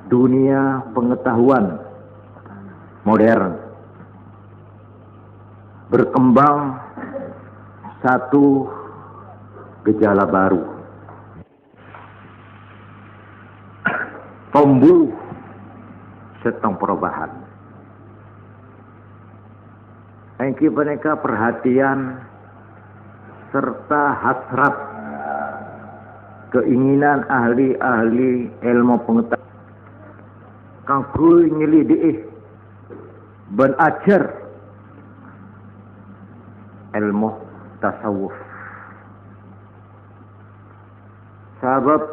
dunia pengetahuan modern berkembang satu gejala baru, tumbuh setong perubahan. Engki mereka perhatian serta hasrat keinginan ahli-ahli ilmu pengetahuan kanggo nyelidiki belajar ilmu tasawuf. Sebab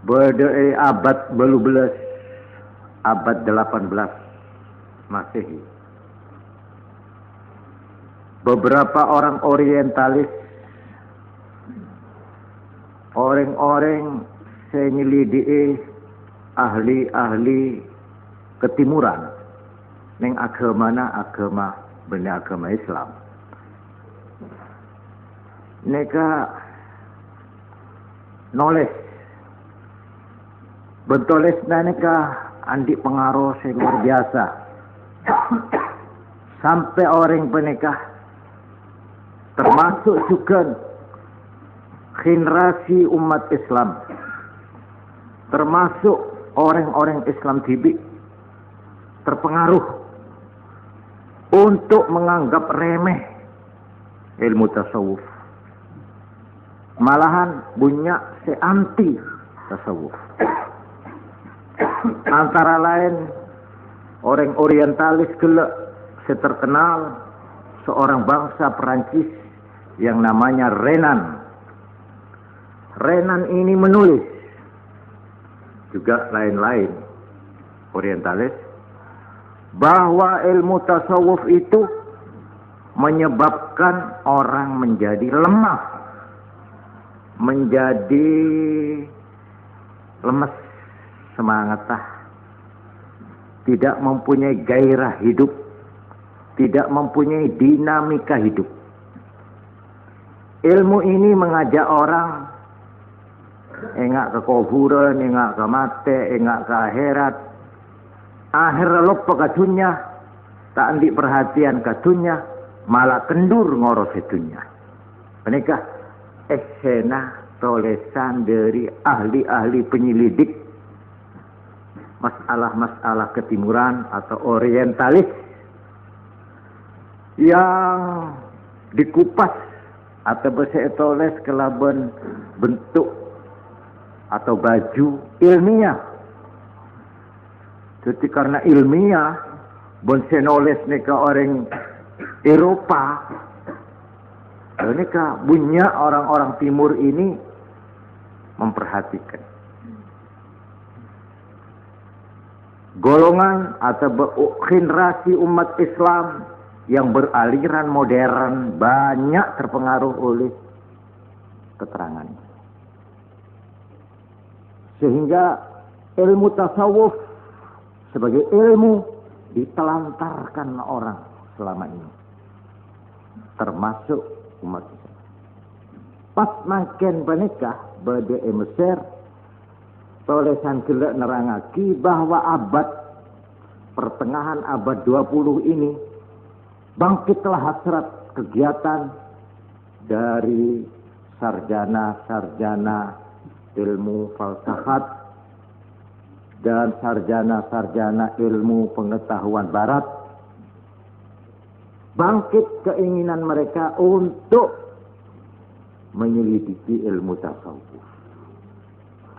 pada abad 12, abad 18 Masehi, beberapa orang orientalis, orang-orang senyelidiki ahli-ahli ketimuran ning agama bener agama Islam. Neka nulis bentulis neka andi pengaruh yang luar biasa sampai orang penikah termasuk juga generasi umat Islam, termasuk orang-orang Islam tibi terpengaruh untuk menganggap remeh ilmu tasawuf, malahan punya anti tasawuf. Antara lain orang orientalis gelek seterkenal seorang bangsa Perancis yang namanya Renan. Renan ini menulis juga lain-lain orientalis bahwa ilmu tasawuf itu menyebabkan orang menjadi lemah, menjadi lemes semangat, tidak mempunyai gairah hidup, tidak mempunyai dinamika hidup. Ilmu ini mengajak orang engak ke kuburan, engak ke mati, engak ke akhirat. Akhir lupa ke dunia, tak andik perhatian ke dunia, malah kendur ngurus dunia. Menikah esena tulisan dari ahli-ahli penyelidik masalah-masalah ketimuran atau orientalis yang dikupas atau bersetulis kelaban bentuk atau baju ilmiah. Jadi karena ilmiah bonsenoles neka orang Eropa, neka punya orang-orang timur ini memperhatikan golongan atau generasi umat Islam yang beraliran modern banyak terpengaruh oleh keterangan. Sehingga ilmu tasawuf sebagai ilmu ditelantarkan orang selama ini, termasuk umat Islam. Pas makin menikah pada Mesir, tulisan gelek nerangaki bahwa abad pertengahan abad 20 ini bangkitlah hasrat kegiatan dari sarjana-sarjana ilmu falsafat dan sarjana-sarjana ilmu pengetahuan barat. Bangkit keinginan mereka untuk menyelidiki ilmu tasawuf.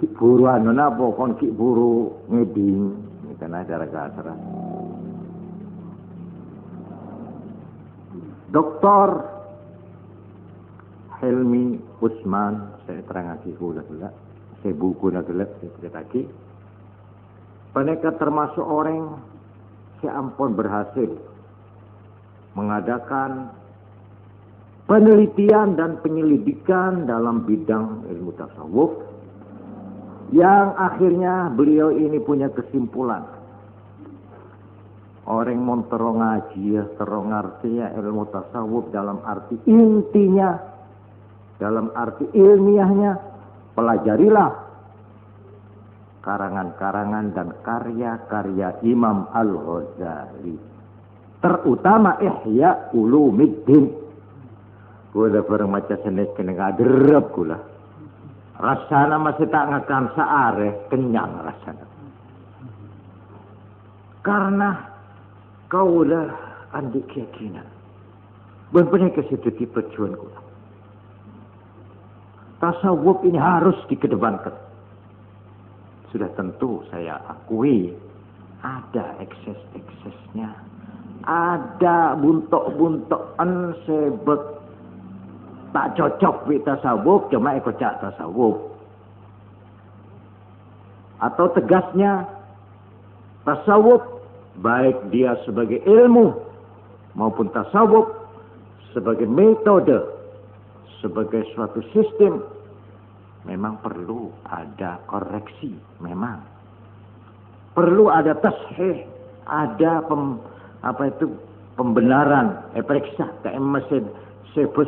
Ki buruan napa kon ki buru ngeding karena gara-gara Dr. Helmi Usman, saya terangasi kula, saya buku nagelak, saya ceritakan. Mereka termasuk orang yang ampun berhasil mengadakan penelitian dan penyelidikan dalam bidang ilmu tasawuf, yang akhirnya beliau ini punya kesimpulan. Orang mau terong ngaji ya, terong ngerti ya ilmu tasawuf dalam arti intinya, dalam arti ilmiahnya pelajarilah karangan-karangan dan karya-karya Imam Al-Ghazali, terutama Ihya Ulumuddin. Kula bareng maca senes kena ngaderep kula. Rasana masih tak ngakam saare, kenyang rasana. Karena kaulah andi keyakinan. Benar-benar keseduti perjuangan kula. Tasawuf ini harus dikedepankan. Sudah tentu saya akui ada ekses-eksesnya. Ada buntok-buntokan sebab tak cocok with tasawuf, cuma ekocak tasawuf. Atau tegasnya, tasawuf baik dia sebagai ilmu maupun tasawuf sebagai metode, sebagai suatu sistem, memang perlu ada koreksi, memang perlu ada tashih, ada pembenaran, periksa, kayak mesin sebut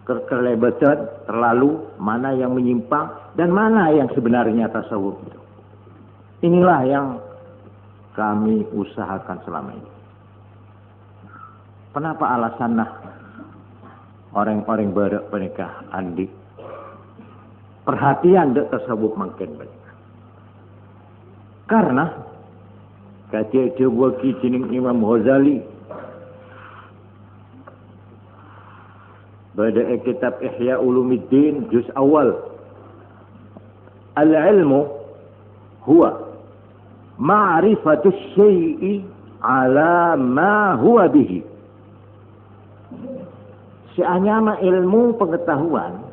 kelebetan terlalu, mana yang menyimpang dan mana yang sebenarnya tasawuf itu. Inilah yang kami usahakan selama ini. Kenapa alasannya orang-orang bernikah andi perhatian dek tasawuf makin banyak? Karena kata coba kijining Imam Ghazali pada kitab Ihya Ulumuddin juz awal, al-ilmu huwa ma'rifatu syai'i ala ma huwa bihi. Seanyama ilmu pengetahuan.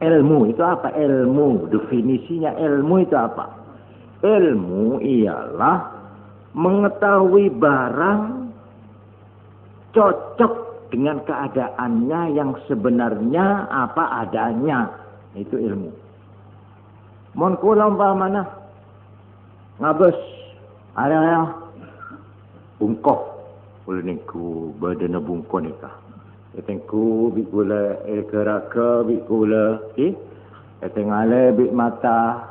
Ilmu itu apa? Ilmu, definisinya ilmu itu apa? Ilmu ialah mengetahui barang cocok dengan keadaannya yang sebenarnya apa adanya. Itu ilmu. Mon kula umpamana ngabes ada bungkoh kula niku badana bungkoh nikah. Etengku bi kula keraka bi kula etengale bi mata.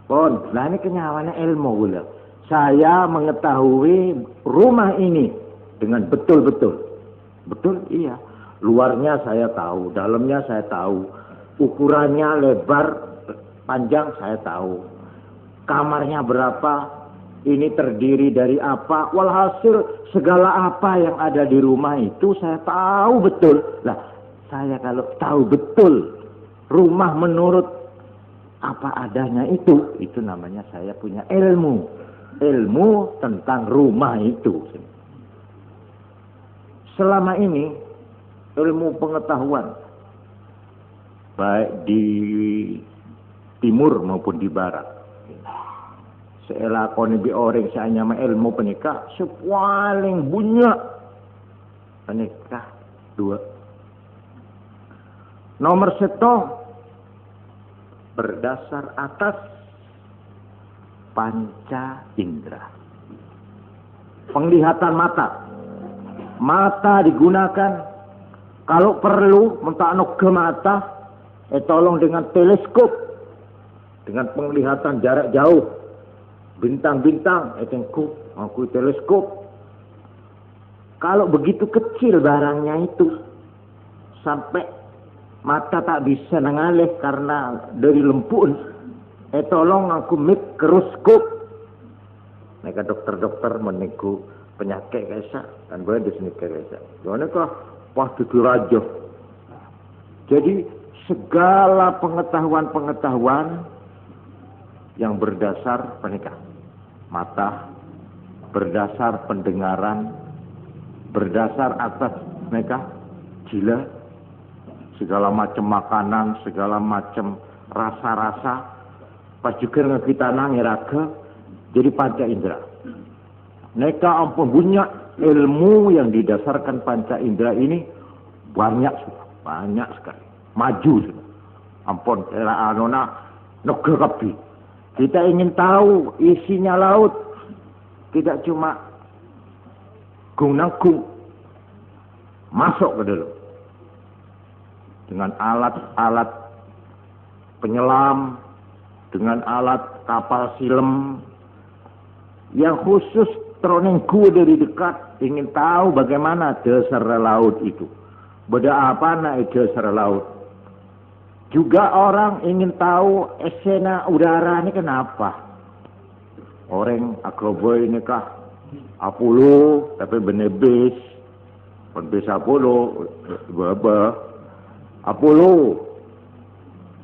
Pon, lah ini kenyawana ilmu kula. Saya mengetahui rumah ini dengan betul-betul. Betul, iya. Luarnya saya tahu, dalamnya saya tahu. Ukurannya lebar, panjang saya tahu. Kamarnya berapa, ini terdiri dari apa. Walhasil segala apa yang ada di rumah itu saya tahu betul. Lah, saya kalau tahu betul rumah menurut apa adanya itu namanya saya punya ilmu. Ilmu tentang rumah itu. Selama ini ilmu pengetahuan baik di timur maupun di barat, seelakoni bi orang seanyama ilmu penikah sepaling bunyak penikah dua. Nomor satu berdasar atas panca indera, penglihatan mata. Mata digunakan kalau perlu mentakno ke mata, tolong dengan teleskop, dengan penglihatan jarak jauh, bintang-bintang, aku teleskop. Kalau begitu kecil barangnya itu sampai mata tak bisa nengalih karena dari lempun, tolong aku mikroskop. Mereka dokter-dokter meniku penyakit kaisa dan boleh di sini kaisa. Gimana kah? Pas itu raja. Jadi segala pengetahuan yang berdasar penikah, mata, berdasar pendengaran, berdasar atas mereka gila, segala macam makanan, segala macam rasa-rasa, pas juga kita nangiraga, jadi panca indera. Mereka ampun punya ilmu yang didasarkan panca indera ini banyak sekali, maju sudah. Ampun era anona negeri. Kita ingin tahu isinya laut, tidak cuma gung-nanggung, masuk ke dalam dengan alat-alat penyelam dengan alat kapal silem yang khusus teronengku dari dekat ingin tahu bagaimana dasar laut itu. Beda apa nak dasar laut. Juga orang ingin tahu esena udara ini kenapa. Orang agroboy ini kah Apollo tapi benebis. Benebis Apollo Apollo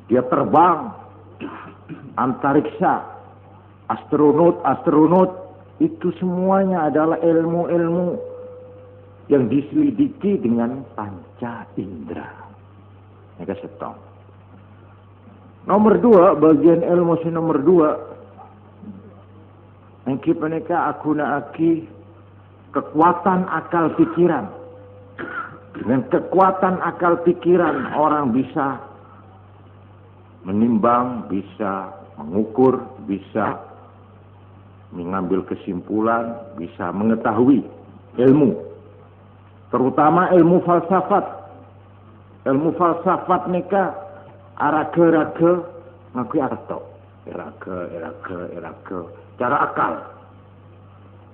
dia terbang antariksa, astronot itu semuanya adalah ilmu-ilmu yang diselidiki dengan panca indera. Mereka setong. Nomor 2, bagian ilmu nomor 2. Engki mereka aki kekuatan akal pikiran. Dengan kekuatan akal pikiran orang bisa menimbang, bisa mengukur, bisa mengambil kesimpulan, bisa mengetahui ilmu. Terutama ilmu falsafat. Ilmu falsafat nika araga-raga ngakui arto. Eraga. Cara akal.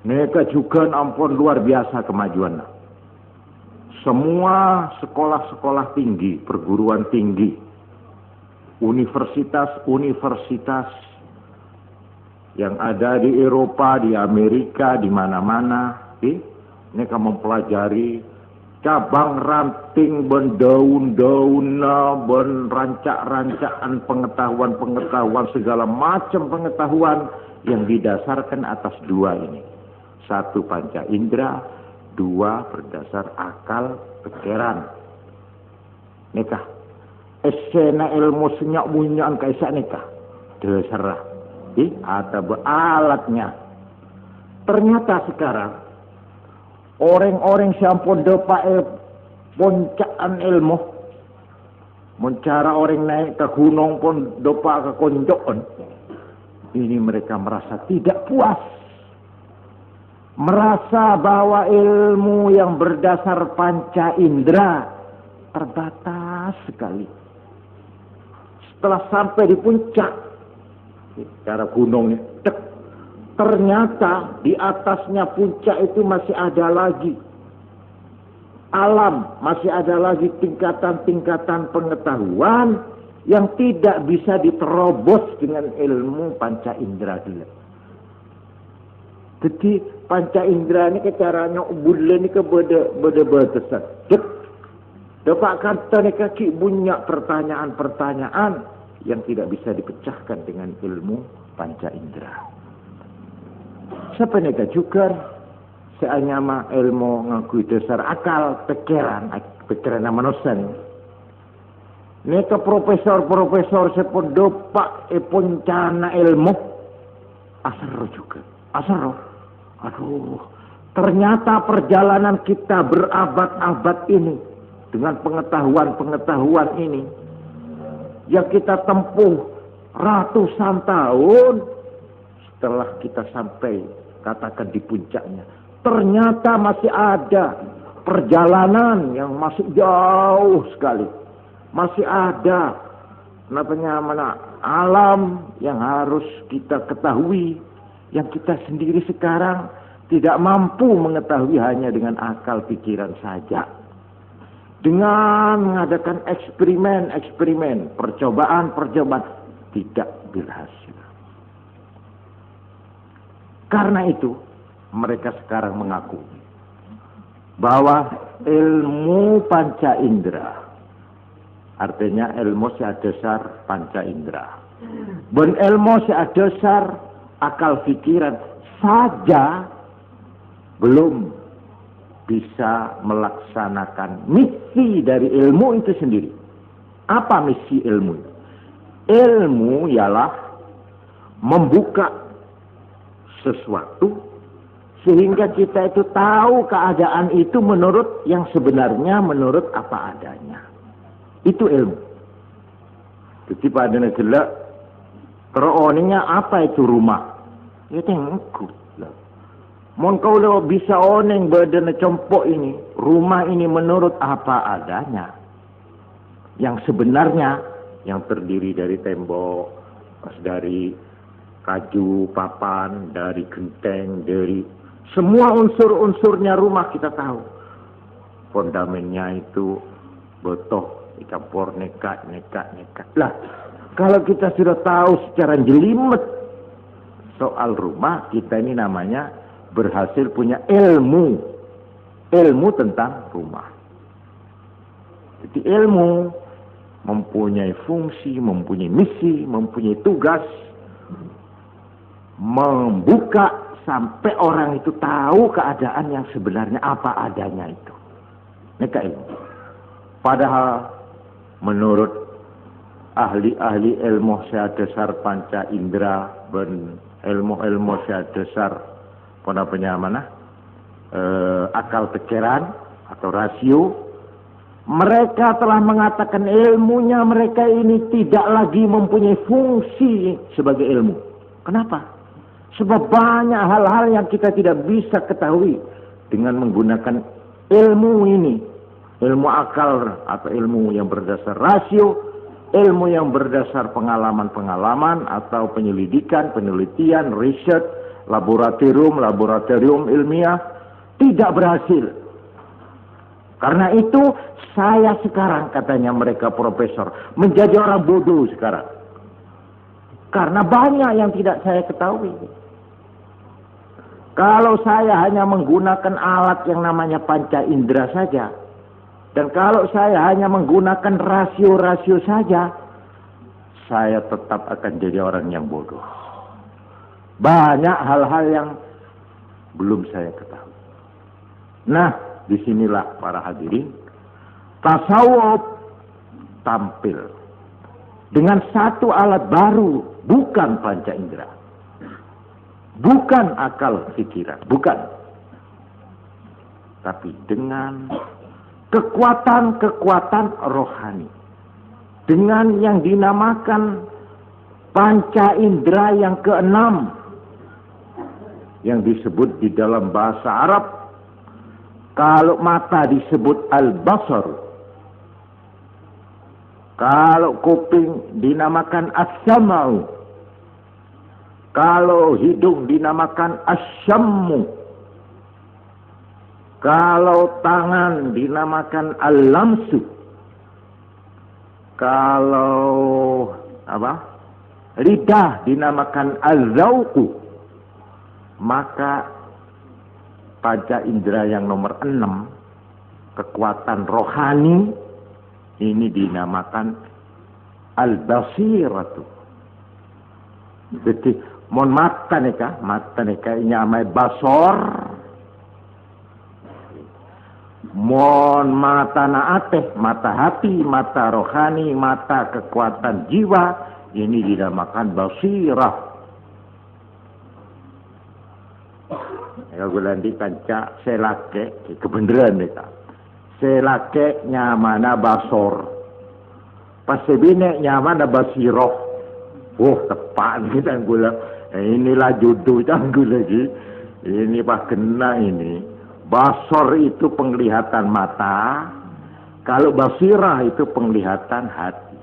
Mereka juga ampun luar biasa kemajuan. Semua sekolah-sekolah tinggi, perguruan tinggi, universitas yang ada di Eropa, di Amerika, di mana-mana, mereka mempelajari cabang ranting, daun-daun, rancak-rancaan pengetahuan, segala macam pengetahuan yang didasarkan atas 2 ini. 1 panca indera, 2 berdasar akal pikiran. Nikah. Esena ilmu senyak bunyaan kaisa nikah. Dasar. Atau alatnya. Ternyata sekarang orang-orang sampun depa puncaan ilmu. Mencara orang naik ke gunung pun depa ke konjokan. Ini mereka merasa tidak puas. Merasa bahwa ilmu yang berdasar panca indera terbatas sekali. Setelah sampai di puncak, cara gunungnya, ternyata di atasnya puncak itu masih ada lagi alam, masih ada lagi tingkatan-tingkatan pengetahuan yang tidak bisa diterobos dengan ilmu panca indera dulu. Jadi panca indera ini caranya bulan ini ke beda-beda. Dapat kata ni kaki bunyak pertanyaan-pertanyaan yang tidak bisa dipecahkan dengan ilmu panca indera. Siapa nega juga seanyama ilmu ngakui dasar akal pikiran manusia ni. Neka profesor sependopak puncana ilmu asar juga. Aduh, ternyata perjalanan kita berabad-abad ini dengan pengetahuan ini yang kita tempuh ratusan tahun setelah kita sampai katakan di puncaknya, ternyata masih ada perjalanan yang masih jauh sekali, masih ada alam yang harus kita ketahui, yang kita sendiri sekarang tidak mampu mengetahui hanya dengan akal pikiran saja. Dengan mengadakan eksperimen, percobaan tidak berhasil. Karena itu, mereka sekarang mengaku bahwa ilmu panca indera, artinya ilmu seadasar panca indera, dan ilmu seadasar akal pikiran saja belum bisa melaksanakan misi dari ilmu itu sendiri. Apa misi ilmu? Ilmu ialah membuka sesuatu sehingga kita itu tahu keadaan itu menurut yang sebenarnya, menurut apa adanya. Itu ilmu. Jadi pada negara teroningnya apa itu rumah? Ya tengok. Mon kau bisa oneng badan compok ini, rumah ini menurut apa adanya. Yang sebenarnya yang terdiri dari tembok, dari kaju, papan, dari genteng, dari semua unsur-unsurnya rumah kita tahu. Fondamennya itu botoh, dicampur nekat. Lah, kalau kita sudah tahu secara jelimet soal rumah, kita ini namanya berhasil punya ilmu tentang rumah. Jadi ilmu mempunyai fungsi, mempunyai misi, mempunyai tugas, membuka sampai orang itu tahu keadaan yang sebenarnya apa adanya itu. Mereka ilmu. Padahal menurut ahli-ahli ilmu dasar panca indera dan ilmu dasar akal pikiran atau rasio, mereka telah mengatakan ilmunya mereka ini tidak lagi mempunyai fungsi sebagai ilmu. Kenapa? Sebab banyak hal-hal yang kita tidak bisa ketahui dengan menggunakan ilmu ini. Ilmu akal atau ilmu yang berdasar rasio, ilmu yang berdasar pengalaman-pengalaman atau penyelidikan, penelitian, riset, laboratorium ilmiah, tidak berhasil. Karena itu saya sekarang, katanya mereka profesor, menjadi orang bodoh sekarang. Karena banyak yang tidak saya ketahui. Kalau saya hanya menggunakan alat yang namanya panca indera saja, dan kalau saya hanya menggunakan rasio-rasio saja, saya tetap akan jadi orang yang bodoh. Banyak hal-hal yang belum saya ketahui. Nah, disinilah para hadirin, tasawuf tampil dengan satu alat baru, bukan panca indera, bukan akal pikiran, bukan, tapi dengan kekuatan rohani, dengan yang dinamakan panca indera yang keenam, yang disebut di dalam bahasa Arab, kalau mata disebut al-basar, kalau kuping dinamakan as-sam'u, kalau hidung dinamakan as-syammu, kalau tangan dinamakan al-lamsu, kalau lidah dinamakan al-zauqu, maka panca indera yang nomor 6, kekuatan rohani, ini dinamakan al-basiratu. Jadi mon mata neka ini amai basor, mon mata naateh, mata hati, mata rohani, mata kekuatan jiwa, ini dinamakan basirah. Ya gulandi panca selake kebenaran mereka. Selake nyamana basor. Pasebine nyamana basiroh. Oh tepat kita gula. Inilah jodoh tangguh lagi. Ini pas kena ini. Basor itu penglihatan mata. Kalau basirah itu penglihatan hati.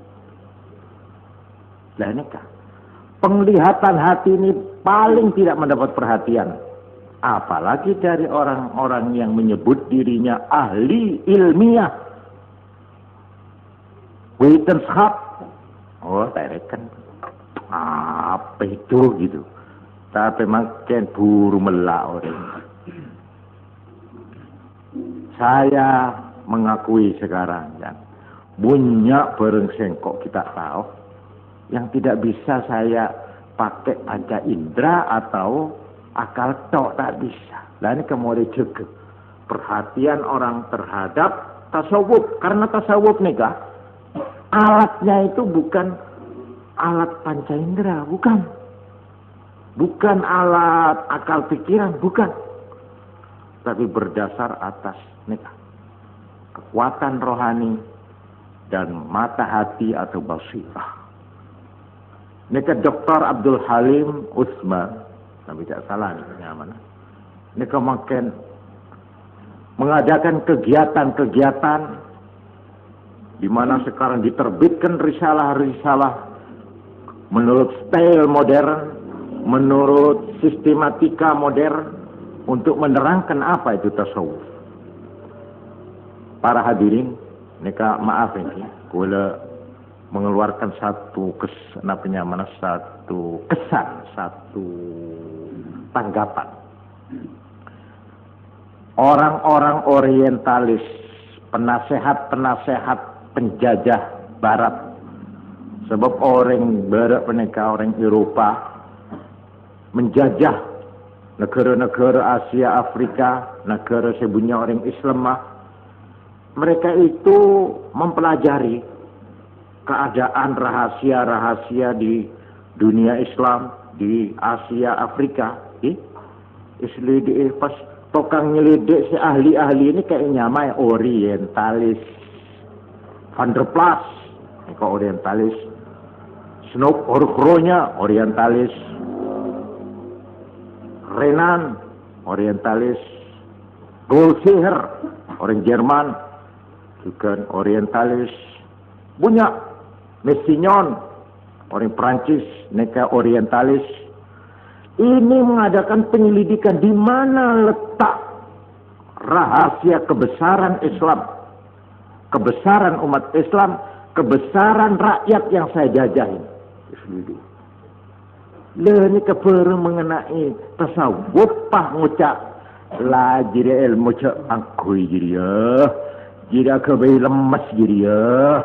Lah ini kan. Penglihatan hati ini paling tidak mendapat perhatian. Apalagi dari orang-orang yang menyebut dirinya ahli ilmiah. Wetenschap. Oh, tarekan. Apa itu gitu. Tapi makin buru melak orang. Saya mengakui sekarang kan. Banyak barang sengkok kita tahu. Yang tidak bisa saya pakai panca indera atau akal tok, tak bisa. Lah ini kemudian juga perhatian orang terhadap tasawuf. Karena tasawuf nih kah, alatnya itu bukan alat panca indera, bukan. Bukan alat akal pikiran, bukan. Tapi berdasar atas nih kah, kekuatan rohani dan mata hati atau basirah. Nika Dr. Abdul Halim Utsman, tapi tidak salah nih mana. Nika makin mengadakan kegiatan-kegiatan di mana sekarang diterbitkan risalah-risalah menurut style modern, menurut sistematika modern untuk menerangkan apa itu tasawuf. Para hadirin, neka maaf ini, kula mengeluarkan satu kesan, satu tanggapan. Orang-orang orientalis, penasehat-penasehat penjajah barat, sebab orang barat peneka orang Eropa menjajah negara-negara Asia, Afrika, negara sebunya orang Islam, mereka itu mempelajari keadaan rahasia-rahasia di dunia Islam, di Asia, Afrika. Pas tokang nyelidik si ahli-ahli ini kayak nyamai orientalis. Van der Plas, orientalis. Snoop Orkronya, orientalis. Renan, orientalis. Goldseher, orang Jerman, juga orientalis. Punya Messignon, orang Prancis, neka orientalis. Ini mengadakan penyelidikan di mana letak rahasia kebesaran Islam, kebesaran umat Islam, kebesaran rakyat yang saya jajahin. Ini keperlu mengenai tasawuf pah ngucap la jiri ilmu cak angkui jiri ya, jiri kebai lemas jiri ya.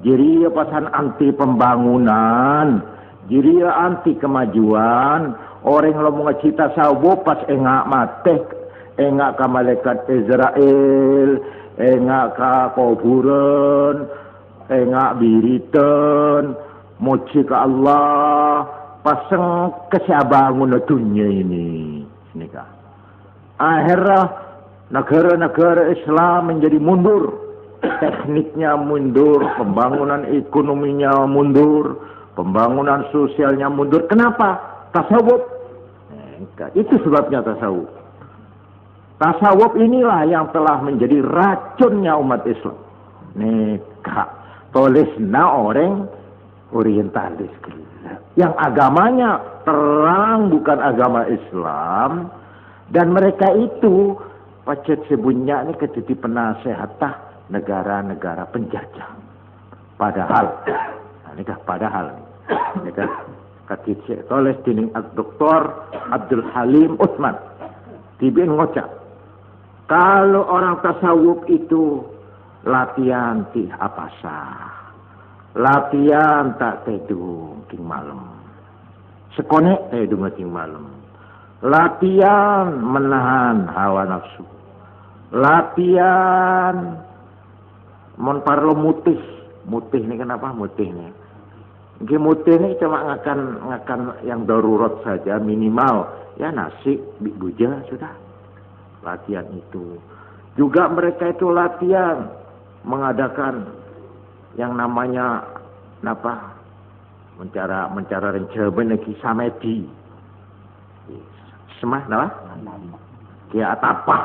Jadi pasan anti pembangunan, jadi anti kemajuan. Orang lo mau cita sawo pas engak mate, engak ke malaikat Israel, engak ke kuburan, engak biritan, moci ke Allah, pasang kesabangun dunia ini. Nikah. Akhirnya negara-negara Islam menjadi mundur. Tekniknya mundur, pembangunan ekonominya mundur, pembangunan sosialnya mundur. Kenapa? Tasawuf. Itu sebabnya tasawuf. Tasawuf inilah yang telah menjadi racunnya umat Islam. Neka tulisna orang orientalis. Yang agamanya terang bukan agama Islam. Dan mereka itu pacet sebunya ini ketiti penasehatah negara-negara penjajah. Padahal, ini padahal, ini kan ketitik tulis dining Dr. Abdul Halim Utsman, tibin ngocap, kalau orang tasawuf itu latihan ti apa sah, latihan tak tedung king malam, sekonek tedung king malam, latihan menahan hawa nafsu, latihan monparlo mutih ini kenapa mutih nih? Mutih ini cuma ngakan yang darurat saja, minimal ya nasi, buja sudah. Latihan itu. Juga mereka itu latihan mengadakan yang namanya apa? Mencara rencaban kisah medi. Semah napa? Kia atapah.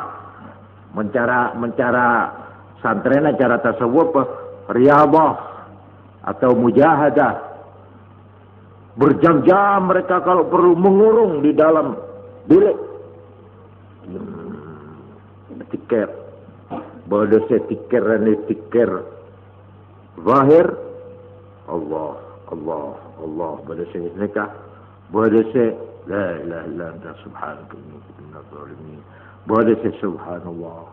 Mencara santren acara tasawuf riyadhah atau mujahadah. Berjam-jam mereka kalau perlu mengurung di dalam bilik. Tiker. Bada saya tiker dan tiker. Zahir. Allah. Bada saya nikah. Bada saya la ilaha illa anta subhanaka inni kuntu minadh dhalimin. Bada saya subhanallah.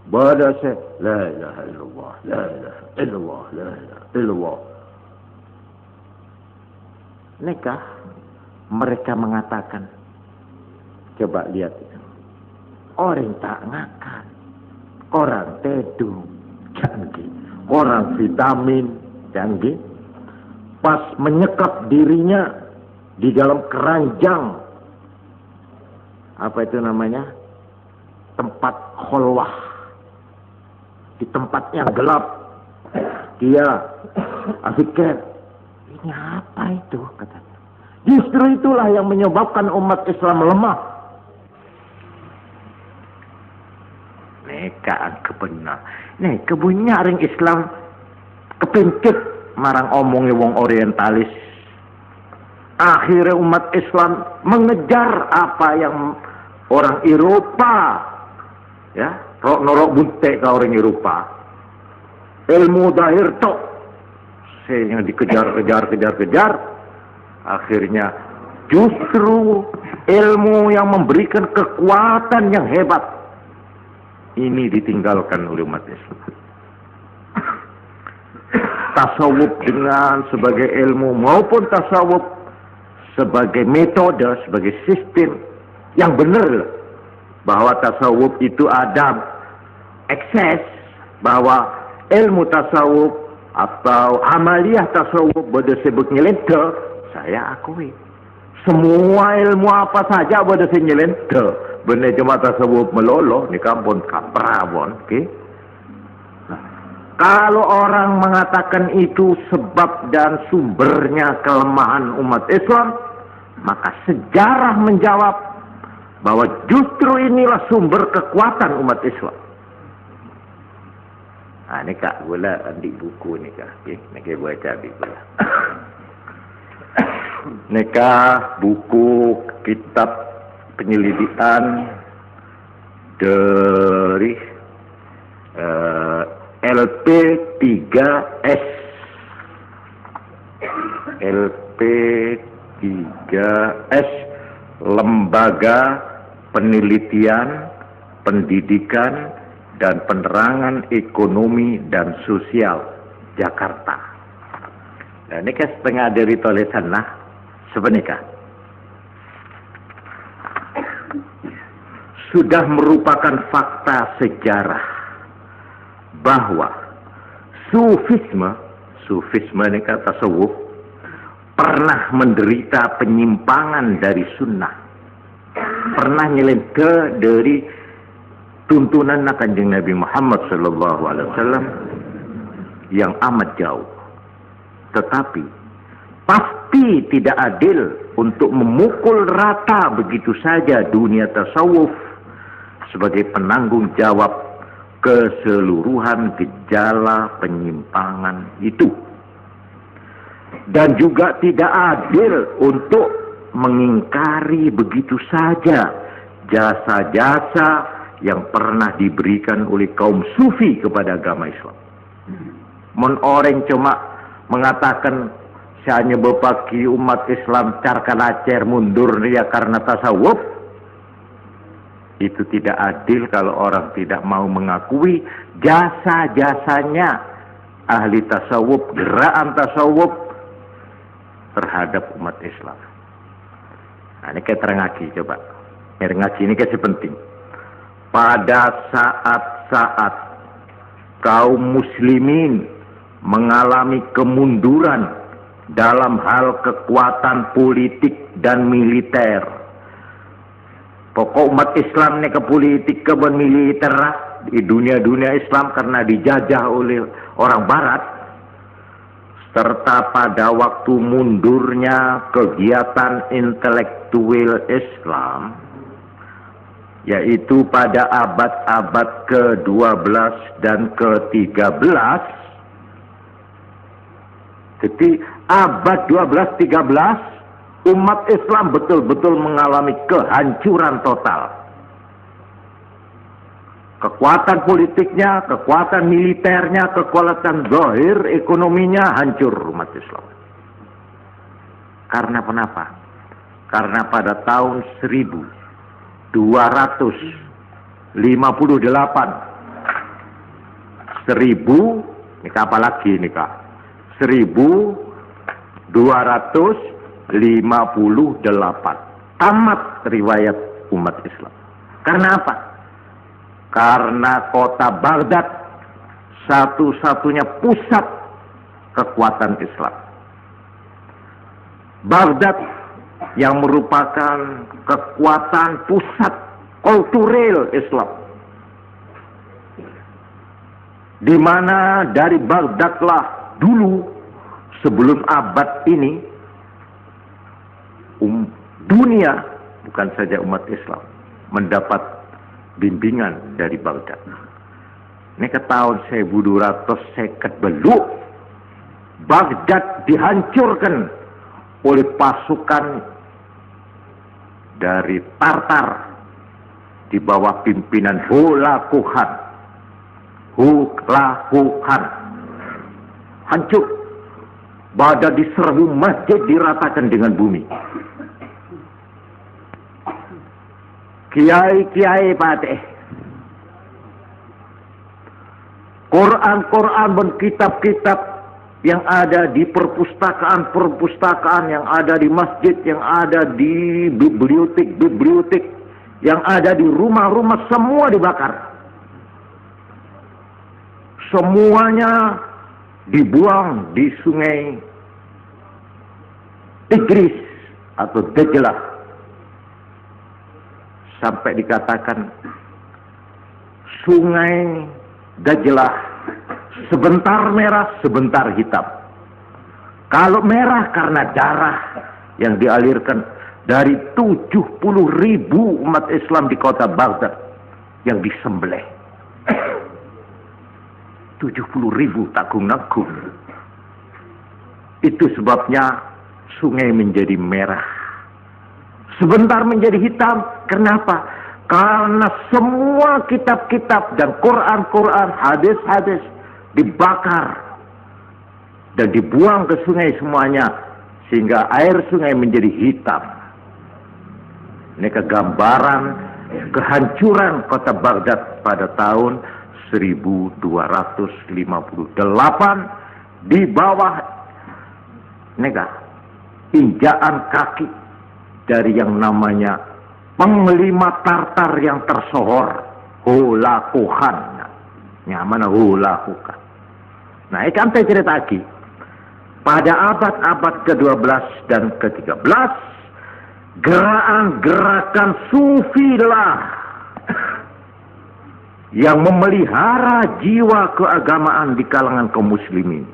Bada saya la ilaha illallah. La ilaha illallah. La ilaha illallah. Nikah, mereka mengatakan, coba lihat itu, orang tak ngakan, orang tedung, canggih, orang vitamin, canggih, pas menyekap dirinya di dalam keranjang, apa itu namanya, tempat kholwah, di tempat yang gelap, dia afikir, ini apa itu katanya. Justru itulah yang menyebabkan umat Islam lemah. Mereka kebenar. Nih kebunya orang Islam kepencet marang omongnya wong orientalis. Akhirnya umat Islam mengejar apa yang orang Eropa, ya, norok buntek ke orang Eropa. Ilmu zahir tok, yang dikejar. Akhirnya justru ilmu yang memberikan kekuatan yang hebat ini ditinggalkan oleh umat Islam. Tasawuf dengan sebagai ilmu maupun tasawuf sebagai metode, sebagai sistem yang benar, bahwa tasawuf itu ada ekses, bahwa ilmu tasawuf atau amaliyah tasawuf pada sebut nyelente, saya akui. Semua ilmu apa saja pada nyelente, benar cuma tasawuf meloloh, ni kampun kaprawon, okay? Kalau orang mengatakan itu sebab dan sumbernya kelemahan umat Islam, maka sejarah menjawab bahwa justru inilah sumber kekuatan umat Islam. Nah, ini kak, gula ambil buku ni kak. Okay? Nak baca ambil gula. Ini kak, buku kitab penyelidikan dari LP3S. LP3S, Lembaga Penelitian, Pendidikan dan Penerangan Ekonomi dan Sosial Jakarta. Nah, ini kan setengah dari tulisan nah sebenarnya sudah merupakan fakta sejarah bahwa sufisme ini kata tasawuf, pernah menderita penyimpangan dari sunnah, pernah nyelengke dari tuntunan Kanjeng Nabi Muhammad SAW yang amat jauh. Tetapi pasti tidak adil untuk memukul rata begitu saja dunia tasawuf sebagai penanggung jawab keseluruhan gejala penyimpangan itu. Dan juga tidak adil untuk mengingkari begitu saja jasa-jasa yang pernah diberikan oleh kaum sufi kepada agama Islam. Orang cuma mengatakan hanya bepaki umat Islam carkalacer mundur ya karena tasawuf, itu tidak adil kalau orang tidak mau mengakui jasa-jasanya ahli tasawuf, gerakan tasawuf terhadap umat Islam. Nah, ini kita ngaji coba. Ngaji ini kasih penting. Pada saat-saat kaum muslimin mengalami kemunduran dalam hal kekuatan politik dan militer, pokok umat Islam ini ke politik ke militer di dunia Islam karena dijajah oleh orang Barat, serta pada waktu mundurnya kegiatan intelektual Islam, yaitu pada abad-abad ke-12 dan ke-13. Jadi abad 12-13 umat Islam betul-betul mengalami kehancuran total. Kekuatan politiknya, kekuatan militernya, kekuatan zahir ekonominya hancur umat Islam. Karena kenapa? Karena pada tahun 1258 ini apa lagi nih kak? 1258 tamat riwayat umat Islam. Karena apa? Karena kota Baghdad satu-satunya pusat kekuatan Islam. Baghdad yang merupakan kekuatan pusat kultural Islam, di mana dari Baghdadlah dulu sebelum abad ini dunia, bukan saja umat Islam, mendapat bimbingan dari Baghdad. Ini ke tahun 1200 beluk Baghdad dihancurkan oleh pasukan dari Tartar di bawah pimpinan Hulagu Khan. Hancur. Baghdad diserbu, masjid diratakan dengan bumi. Kiai-kiai patih, Quran dan kitab-kitab yang ada di perpustakaan yang ada di masjid, yang ada di bibliotek, yang ada di rumah-rumah, semua dibakar. Semuanya dibuang di sungai Tigris atau Dajlah. Sampai dikatakan sungai Dajlah sebentar merah, sebentar hitam. Kalau merah karena darah yang dialirkan dari 70.000 umat Islam di kota Baghdad yang disembelih. 70.000 tanggung-tanggung. Itu sebabnya sungai menjadi merah. Sebentar menjadi hitam. Kenapa? Karena semua kitab-kitab dan Quran, hadis-hadis dibakar dan dibuang ke sungai semuanya, sehingga air sungai menjadi hitam. Ini kegambaran kehancuran kota Baghdad pada tahun 1258 di bawah injaan kaki dari yang namanya panglima Tartar yang tersohor, Hulagu Khan. Mana Hulagu Khan. Nah, ikan saya cerita lagi. Pada abad-abad ke-12 dan ke-13, gerakan Sufilah yang memelihara jiwa keagamaan di kalangan kaum muslimin.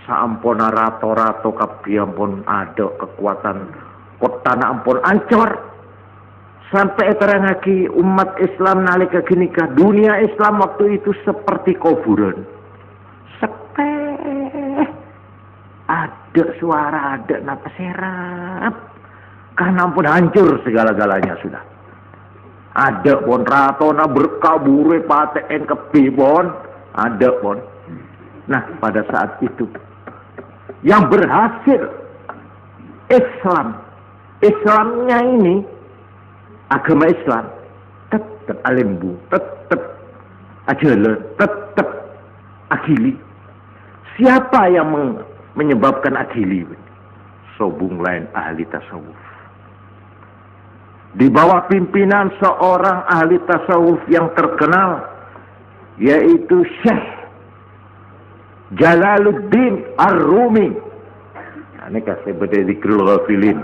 Sampun rato-rato kabeh ampun ada kekuatan kotana ampun ancur sampai terangaki umat Islam nalika ginika, dunia Islam waktu itu seperti kuburan. Ada suara, ada napas serap, karena ampun hancur segala-galanya sudah. Ada pun ratona berkabure paten kebibon, ada pun. Nah, pada saat itu yang berhasil Islamnya ini, agama Islam tetap alimbu, tetap ajalan, tetap akili. Siapa yang menyebabkan akili? Sobung lain ahli tasawuf. Di bawah pimpinan seorang ahli tasawuf yang terkenal, yaitu Syekh Jalaluddin Ar-Rumi. Ini kasih beda zikrul ghafilin.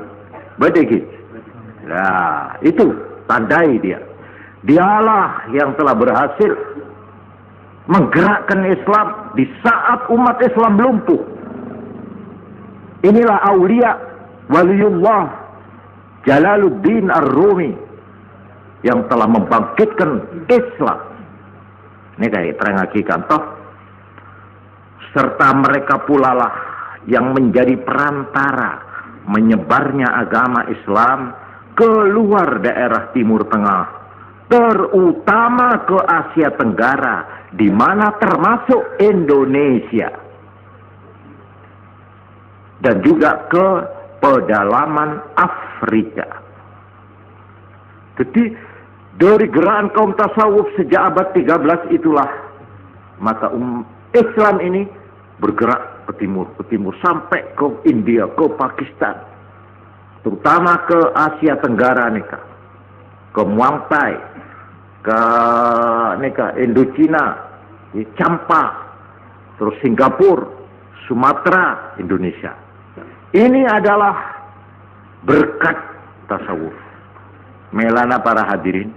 Beda gitu. Nah, itu tandai dia. Dialah yang telah berhasil menggerakkan Islam di saat umat Islam lumpuh. Inilah aulia waliullah Jalaluddin Ar-Rumi yang telah membangkitkan Islam. Ini kayak terang hakikat toh. Serta mereka pula lah yang menjadi perantara menyebarnya agama Islam keluar daerah Timur Tengah, terutama ke Asia Tenggara, di mana termasuk Indonesia, dan juga ke pedalaman Afrika. Jadi dari gerakan kaum tasawuf sejak abad 13 itulah maka Islam ini bergerak ke timur sampai ke India, ke Pakistan, terutama ke Asia Tenggara nih kak, ke Muang Thai, ke Indochina, Champa, terus Singapura, Sumatera, Indonesia. Ini adalah berkat tasawuf. Melana para hadirin,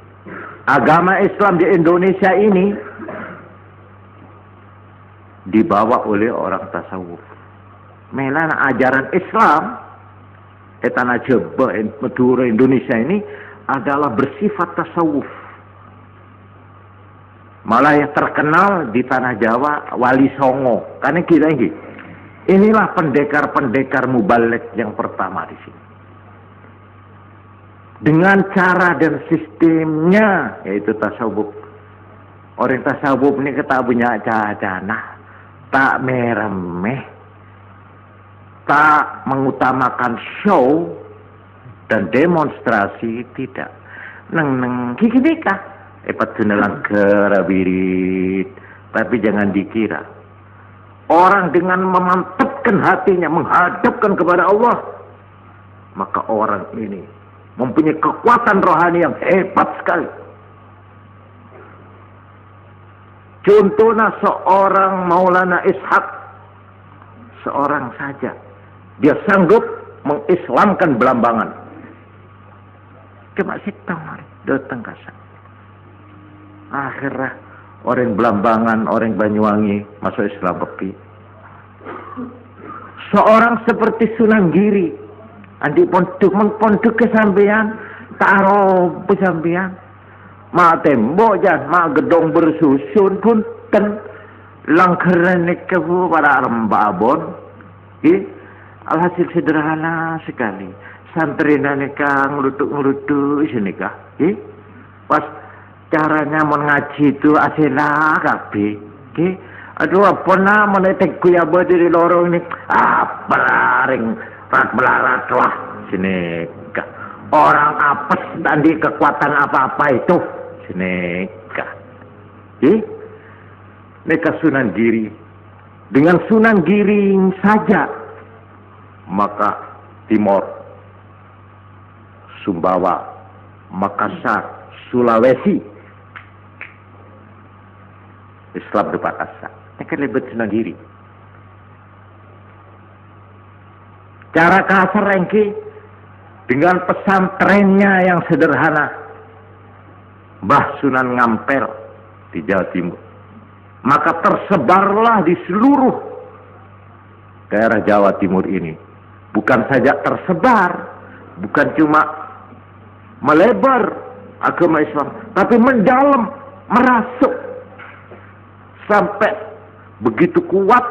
agama Islam di Indonesia ini dibawa oleh orang tasawuf. Melana ajaran Islam etana jeba Madura Indonesia ini adalah bersifat tasawuf. Malah yang terkenal di tanah Jawa Wali Songo. Karena kita ini, inilah pendekar-pendekar mubalik yang pertama di sini. Dengan cara dan sistemnya, yaitu tasawuf. Orang tasawuf ini kita punya cahana, tak meremeh, tak mengutamakan show dan demonstrasi, tidak. Neng kiki nikah. Epat sunelang kerabirit, tapi jangan dikira orang dengan memantapkan hatinya menghadapkan kepada Allah, maka orang ini mempunyai kekuatan rohani yang hebat sekali. Contohnya seorang Maulana Ishaq, seorang saja dia sanggup mengislamkan Belambangan. Cuma sitang datang kasar. Akhirnya orang Belambangan, orang Banyuwangi masuk Islam pepi. Seorang seperti Sunan Giri, andi pondok kesampean, taruh pesampean, ma tembok jan, ma gedong bersusun pun ten langkeran kebu para rembabon. Alhasil sederhana sekali. Santrina nikah ngelutuk sini kah? Pas caranya mengaji itu asila kabeh. Aduh apa nama menetek kuya berdiri lorong ini. Belaring rat melarat lah sini. Orang apes tadi kekuatan apa-apa itu sini. Mereka Sunan Giri. Dengan Sunan Giri saja maka Timor, Sumbawa, Makassar, Sulawesi Islam depan asa. Ini kan lebih Sunan Giri. Cara kasar lengki dengan pesantrennya yang sederhana, Mbah Sunan Ngampel di Jawa Timur. Maka tersebarlah di seluruh daerah Jawa Timur ini. Bukan saja tersebar, bukan cuma melebar agama Islam, tapi mendalam, merasuk. Sampai begitu kuat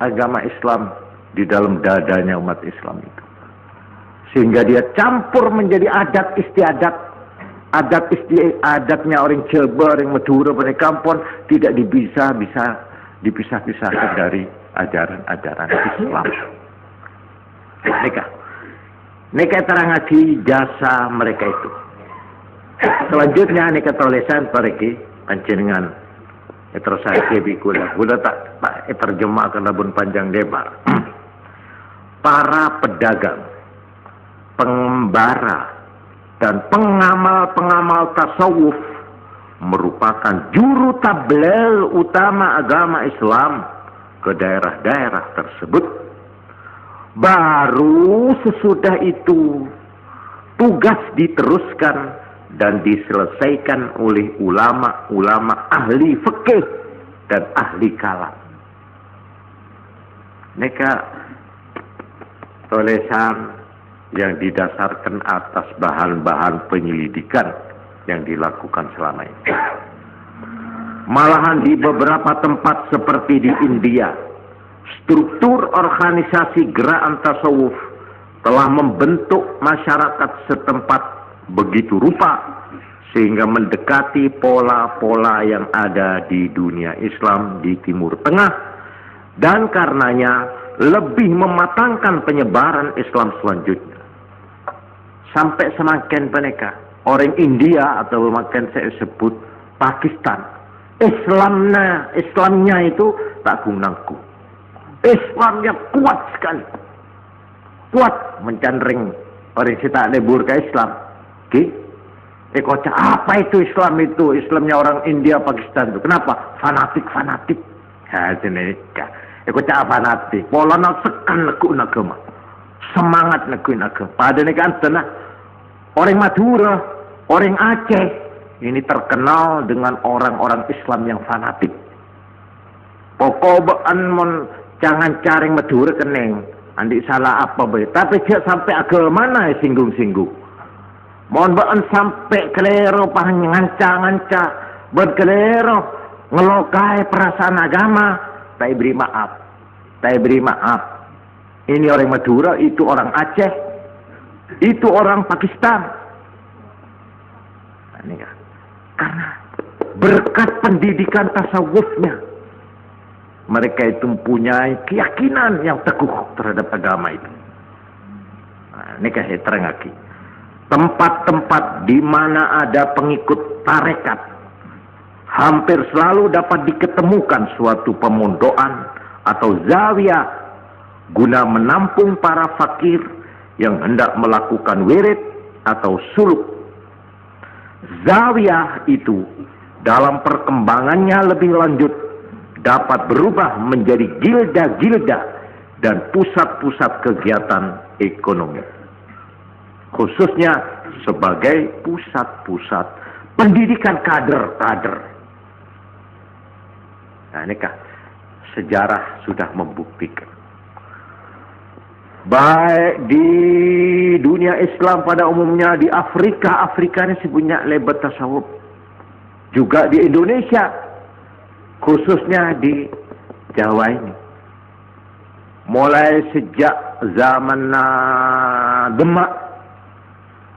agama Islam di dalam dadanya umat Islam itu. Sehingga dia campur menjadi adat istiadat. Adat istiadatnya orang Jawa, orang Madura, orang Kampung tidak dipisah-pisahkan dari ajaran-ajaran Islam. Neka terangaji jasa mereka itu. Selanjutnya neka tulisan pergi panjenengan. Terus saya kebikulah, gula tak terjemah ke labun panjang lebar. Para pedagang, pengembara, dan pengamal-pengamal tasawuf merupakan juru tabligh utama agama Islam ke daerah-daerah tersebut. Baru sesudah itu tugas diteruskan dan diselesaikan oleh ulama-ulama ahli fikih dan ahli kalam. Mereka tulisan yang didasarkan atas bahan-bahan penyelidikan yang dilakukan selama ini. Malahan di beberapa tempat seperti di India, struktur organisasi gerakan tasawuf telah membentuk masyarakat setempat begitu rupa sehingga mendekati pola-pola yang ada di dunia Islam di Timur Tengah, dan karenanya lebih mematangkan penyebaran Islam selanjutnya. Sampai semakin mereka orang India atau makin saya sebut Pakistan, Islamnya itu tak gunangku. Islamnya kuat sekali, kuat mencandring orang kita lebur ke Islam. Kocak apa itu Islam itu? Islamnya orang India, Pakistan itu. Kenapa? Fanatik. Kocak fanatik. Pola nak sekan nekun agama. Semangat nekun agama. Pada nekan tanah orang Madura, orang Aceh ini terkenal dengan orang-orang Islam yang fanatik. Pokoknya jangan caring Madura keneng. Andi salah apa be? Tapi dia sampai agama mana singgung-singgung. Mohon baan sampai kelero pahang nganca-nganca berkelero, ngelokai perasaan agama, tak beri maaf. Tak beri maaf. Ini orang Madura, itu orang Aceh, itu orang Pakistan. Nah, ini kan. Karena berkat pendidikan tasawufnya, mereka itu mempunyai keyakinan yang teguh terhadap agama itu. Nah, ini kan saya terang lagi. Tempat-tempat di mana ada pengikut tarekat, hampir selalu dapat diketemukan suatu pemondokan atau zawiyah guna menampung para fakir yang hendak melakukan wirid atau suluk. Zawiyah itu dalam perkembangannya lebih lanjut dapat berubah menjadi gilda-gilda dan pusat-pusat kegiatan ekonomi, khususnya sebagai pusat-pusat pendidikan kader-kader. Nah, ini kah sejarah sudah membuktikan. Baik di dunia Islam pada umumnya, di Afrika ini punya lebat tasawuf. Juga di Indonesia, khususnya di Jawa ini. Mulai sejak zaman Demak,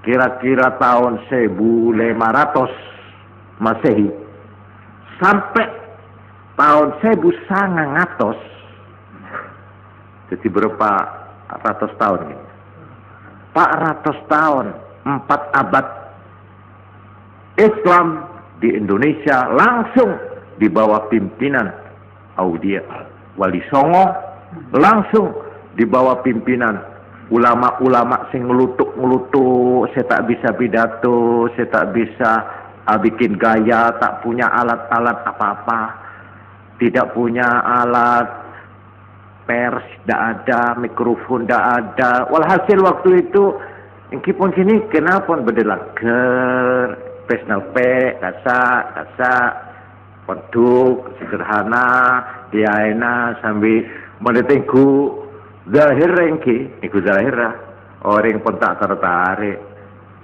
kira-kira tahun 1500 Masehi, sampai tahun 1900, jadi berapa ratus tahun ini? 400 tahun, 4 abad, Islam di Indonesia langsung di bawah pimpinan Aulia Wali Songo, langsung di bawah pimpinan ulama-ulama sing ngelutuk-ngelutuk, saya tak bisa pidato, saya tak bisa bikin gaya, tak punya alat-alat apa-apa, tidak punya alat pers, tidak ada mikrofon, tidak ada. Walhasil waktu itu meskipun sini kenapa berdelak ker personal kasak penduk sederhana diaina sambil mendetingku zahir rengki iku zahir orang pun tak tertarik.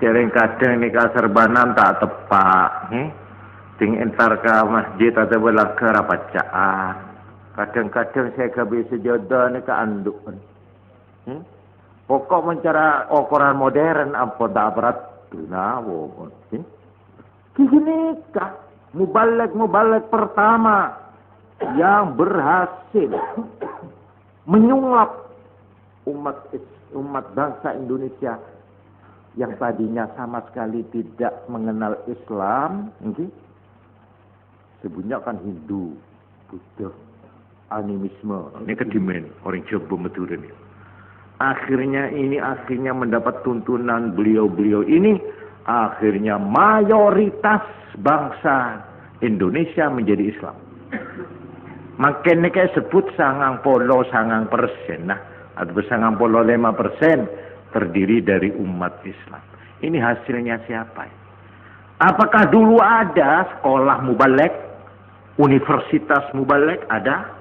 Jarang kadang nikah serbanan tak tepak ting entar ke masjid atau belakang rapacaan. Kadang-kadang saya kabeh sejodoh ni ke anduk. Pokok mencari ukuran modern apa tak berat tunawo. Kini kah mubalek pertama yang berhasil menyulap umat bangsa Indonesia yang tadinya sama sekali tidak mengenal Islam, sebenarnya kan Hindu, Buddha, animisme, ini kedimen orang Jawa Madura ini. Akhirnya mendapat tuntunan beliau ini, akhirnya mayoritas bangsa Indonesia menjadi Islam. Makanya kayak sebut 90% nah, atau 95% terdiri dari umat Islam. Ini hasilnya siapa? Apakah dulu ada sekolah mubalek, universitas mubalek ada?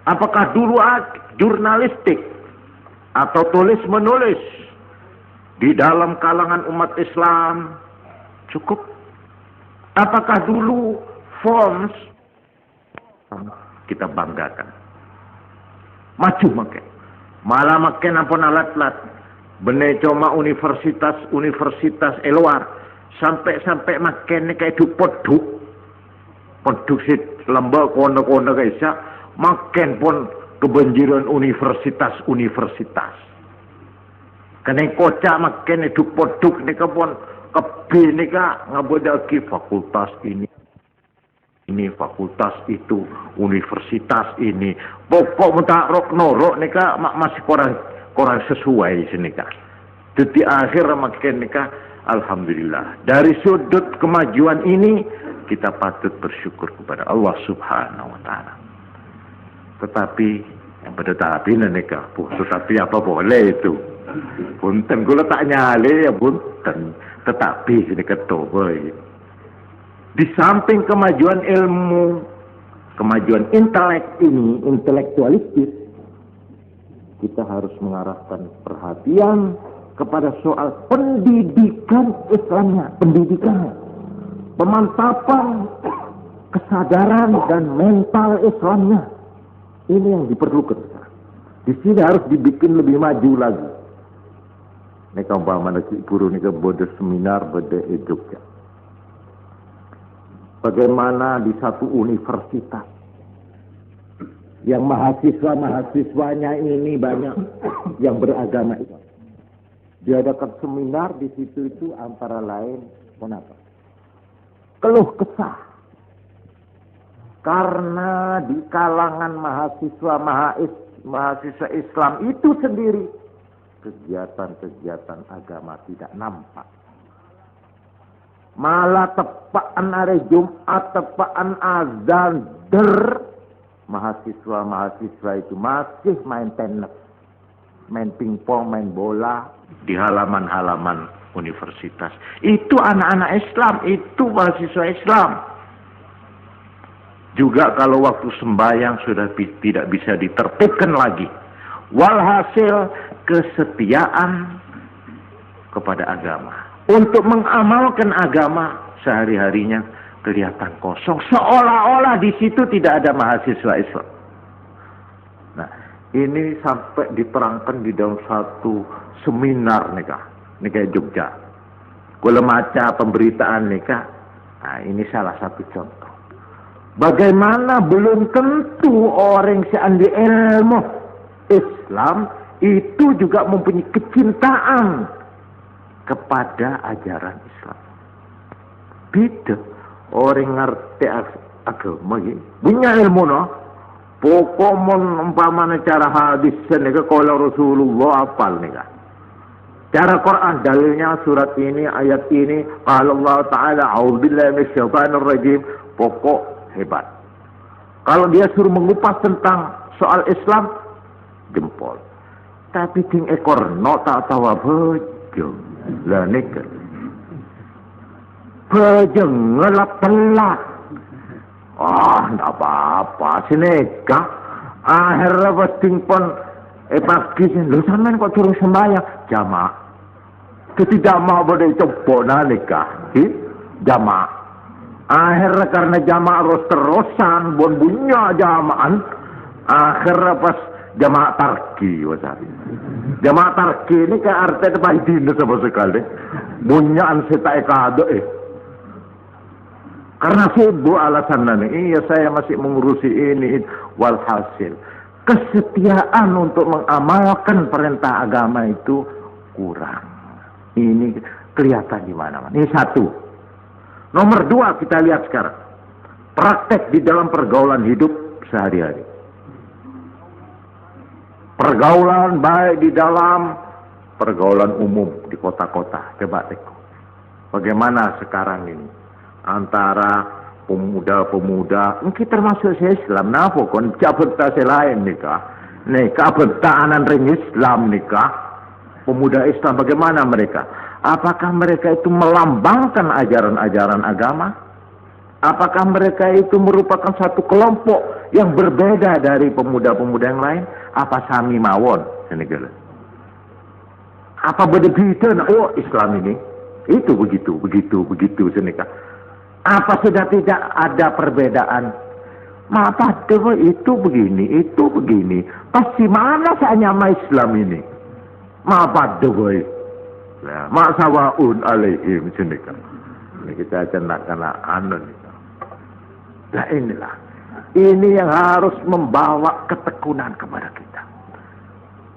Apakah dulu ada jurnalistik atau tulis-menulis di dalam kalangan umat Islam? Cukup. Apakah dulu forms kita banggakan? Maju makin. Malah makin ampun alat-alat. Bener cuma universitas luar. Sampai makin kayak poduk si lembah kono-kono guys ya. Makin pun kebanjiran universitas. Karena kocak makin itu poduk ni pun kebi ni ngabodaki fakultas ini fakultas itu, universitas ini. Pokok mentak norok ni masih kurang sesuai sini kak. Jadi akhir makin ni alhamdulillah. Dari sudut kemajuan ini kita patut bersyukur kepada Allah Subhanahu wa taala. Tetapi yang pada tapi nikah, tetapi apa boleh itu? Punten kula tak nyale ya punten. Tetapi sini ketoboy. Di samping kemajuan ilmu, kemajuan intelektualistis, kita harus mengarahkan perhatian kepada soal pendidikan Islamnya, pendidikannya, pemantapan kesadaran dan mental Islamnya. Ini yang diperlukan. Di sini harus dibikin lebih maju lagi. Ini umpamanya si guru ini bodoh seminar pada Jogja. Bagaimana di satu universitas yang mahasiswanya ini banyak yang beragama Islam. Diadakan seminar di situ itu antara lain kenapa? Keluh kesah. Karena di kalangan mahasiswa Islam itu sendiri kegiatan-kegiatan agama tidak nampak. Malah tepaan hari Jumat, tepaan azan, mahasiswa itu masih main tenis, main pingpong, main bola di halaman-halaman universitas. Itu anak-anak Islam, itu mahasiswa Islam. Juga kalau waktu sembahyang sudah tidak bisa ditertibkan lagi. Walhasil kesetiaan kepada agama. Untuk mengamalkan agama sehari-harinya kelihatan kosong. Seolah-olah di situ tidak ada mahasiswa Islam. Nah, ini sampai diterangkan di dalam satu seminar nikah Jogja. Kalau maca pemberitaan nikah, nah ini salah satu contoh. Bagaimana belum tentu orang seandai ilmu Islam itu juga mempunyai kecintaan kepada ajaran Islam. Beda orang ngerti agama ini, punya ilmu no. Pokoknya umpamanya cara hadis nika kalau Rasulullah apal nika. Cara Quran dalilnya surat ini, ayat ini, qala Allah Ta'ala a'udzubillahi minasyaitonir rajim, pokok hebat. Kalau dia suruh mengupas tentang soal Islam, jempol. Tapi ting ekor no tak tahu bejo. Lah nika. Bejo ngelap telat. Ndak apa-apa sineka. Akhirnya posting pon pagi sih. Lu sampean kok turun sembahyang jamaah. Tidak mau pada coba nikah. Jamaah. Akhirnya karena jamaah terus-terusan bunyinya jamaah. Akhirnya pas jamaah tarki wasari. Jamaah tarki ini ke arti tempat dina sama sekali. Bunyian seta ekado Karena sibuk alasan ini. Iya saya masih mengurusi ini. Walhasil kesetiaan untuk mengamalkan perintah agama itu kurang. Ini kelihatan di mana-mana. Ini satu. Nomor dua kita lihat sekarang. Praktek di dalam pergaulan hidup sehari-hari. Pergaulan baik di dalam pergaulan umum di kota-kota. Coba tengok. Bagaimana sekarang ini. Antara pemuda-pemuda. Mungkin termasuk Islam. Napa kon cabeta selain nikah. Nikah bentaanan ring Islam nikah. Pemuda Islam bagaimana mereka? Apakah mereka itu melambangkan ajaran-ajaran agama? Apakah mereka itu merupakan satu kelompok yang berbeda dari pemuda-pemuda yang lain? Apa sami mawon? Apa berbeda? Oh Islam ini itu begitu senika. Apa sudah tidak ada perbedaan? Apa itu begini. Pasti mana saya sama Islam ini? Apa boy? Nah, ma'sawaun alaihim senika. Ini kita nak kena anu nih. Nah inilah. Ini yang harus membawa ketekunan kepada kita.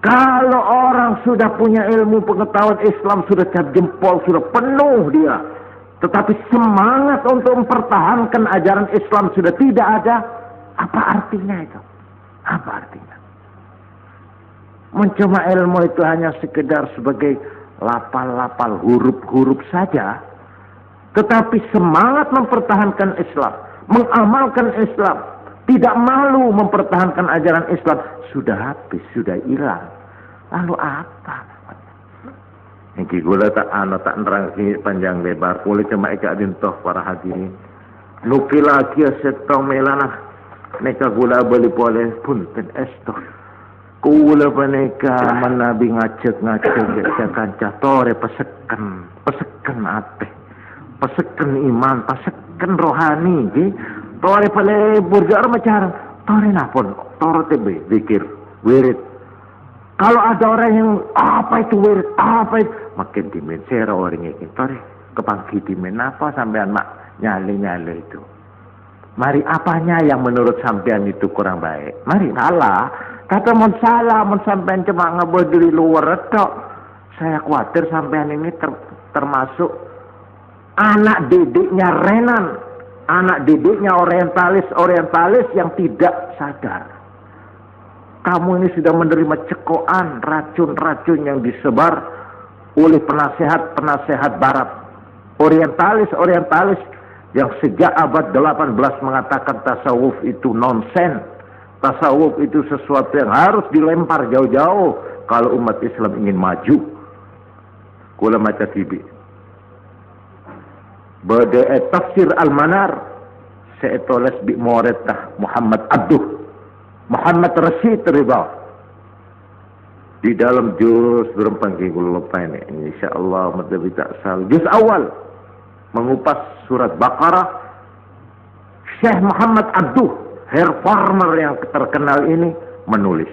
Kalau orang sudah punya ilmu pengetahuan Islam, sudah cap jempol, sudah penuh dia. Tetapi semangat untuk mempertahankan ajaran Islam sudah tidak ada. Apa artinya itu? Apa artinya? Mencuma ilmu itu hanya sekedar sebagai lapal-lapal huruf-huruf saja. Tetapi semangat mempertahankan Islam, mengamalkan Islam, tidak malu mempertahankan ajaran Islam, sudah habis, sudah hilang. Lalu apa? Ini gula tak nerang panjang lebar. Boleh cuma eka dintoh para hadirin. Nukil lagi setong melanah. Neka gula boleh pun estoh. Kula paneka menabi ngacek kanca tore peseken ate. Peseken iman, peseken rohani, Tore pale burjar macam tore napon, tore tebe, zikir, wirid. Kalau ada orang yang apa itu wirid, apa itu, makin dimen sera orang ini, tore kepangki dimen apa sampean mak nyale itu. Mari apanya yang menurut sampean itu kurang baik? Mari salah. Kata mon salah, mon sampean cuma ngebuat dari luar retok. Saya khawatir sampean ini termasuk anak didiknya Renan, anak didiknya orientalis yang tidak sadar. Kamu ini sudah menerima cekokan racun-racun yang disebar oleh penasehat Barat. Orientalis yang sejak abad 18 mengatakan tasawuf itu nonsen. Tasawuf itu sesuatu yang harus dilempar jauh-jauh kalau umat Islam ingin maju. Kula maca tibi. Bada tafsir al-manar saya tulis bi muriddah Muhammad Abduh Muhammad Rashid Ridha di dalam juz berempang kula lupa ini insyaallah madhabi ta'sal juz awal mengupas surat Baqarah. Syekh Muhammad Abduh reformer yang terkenal ini menulis,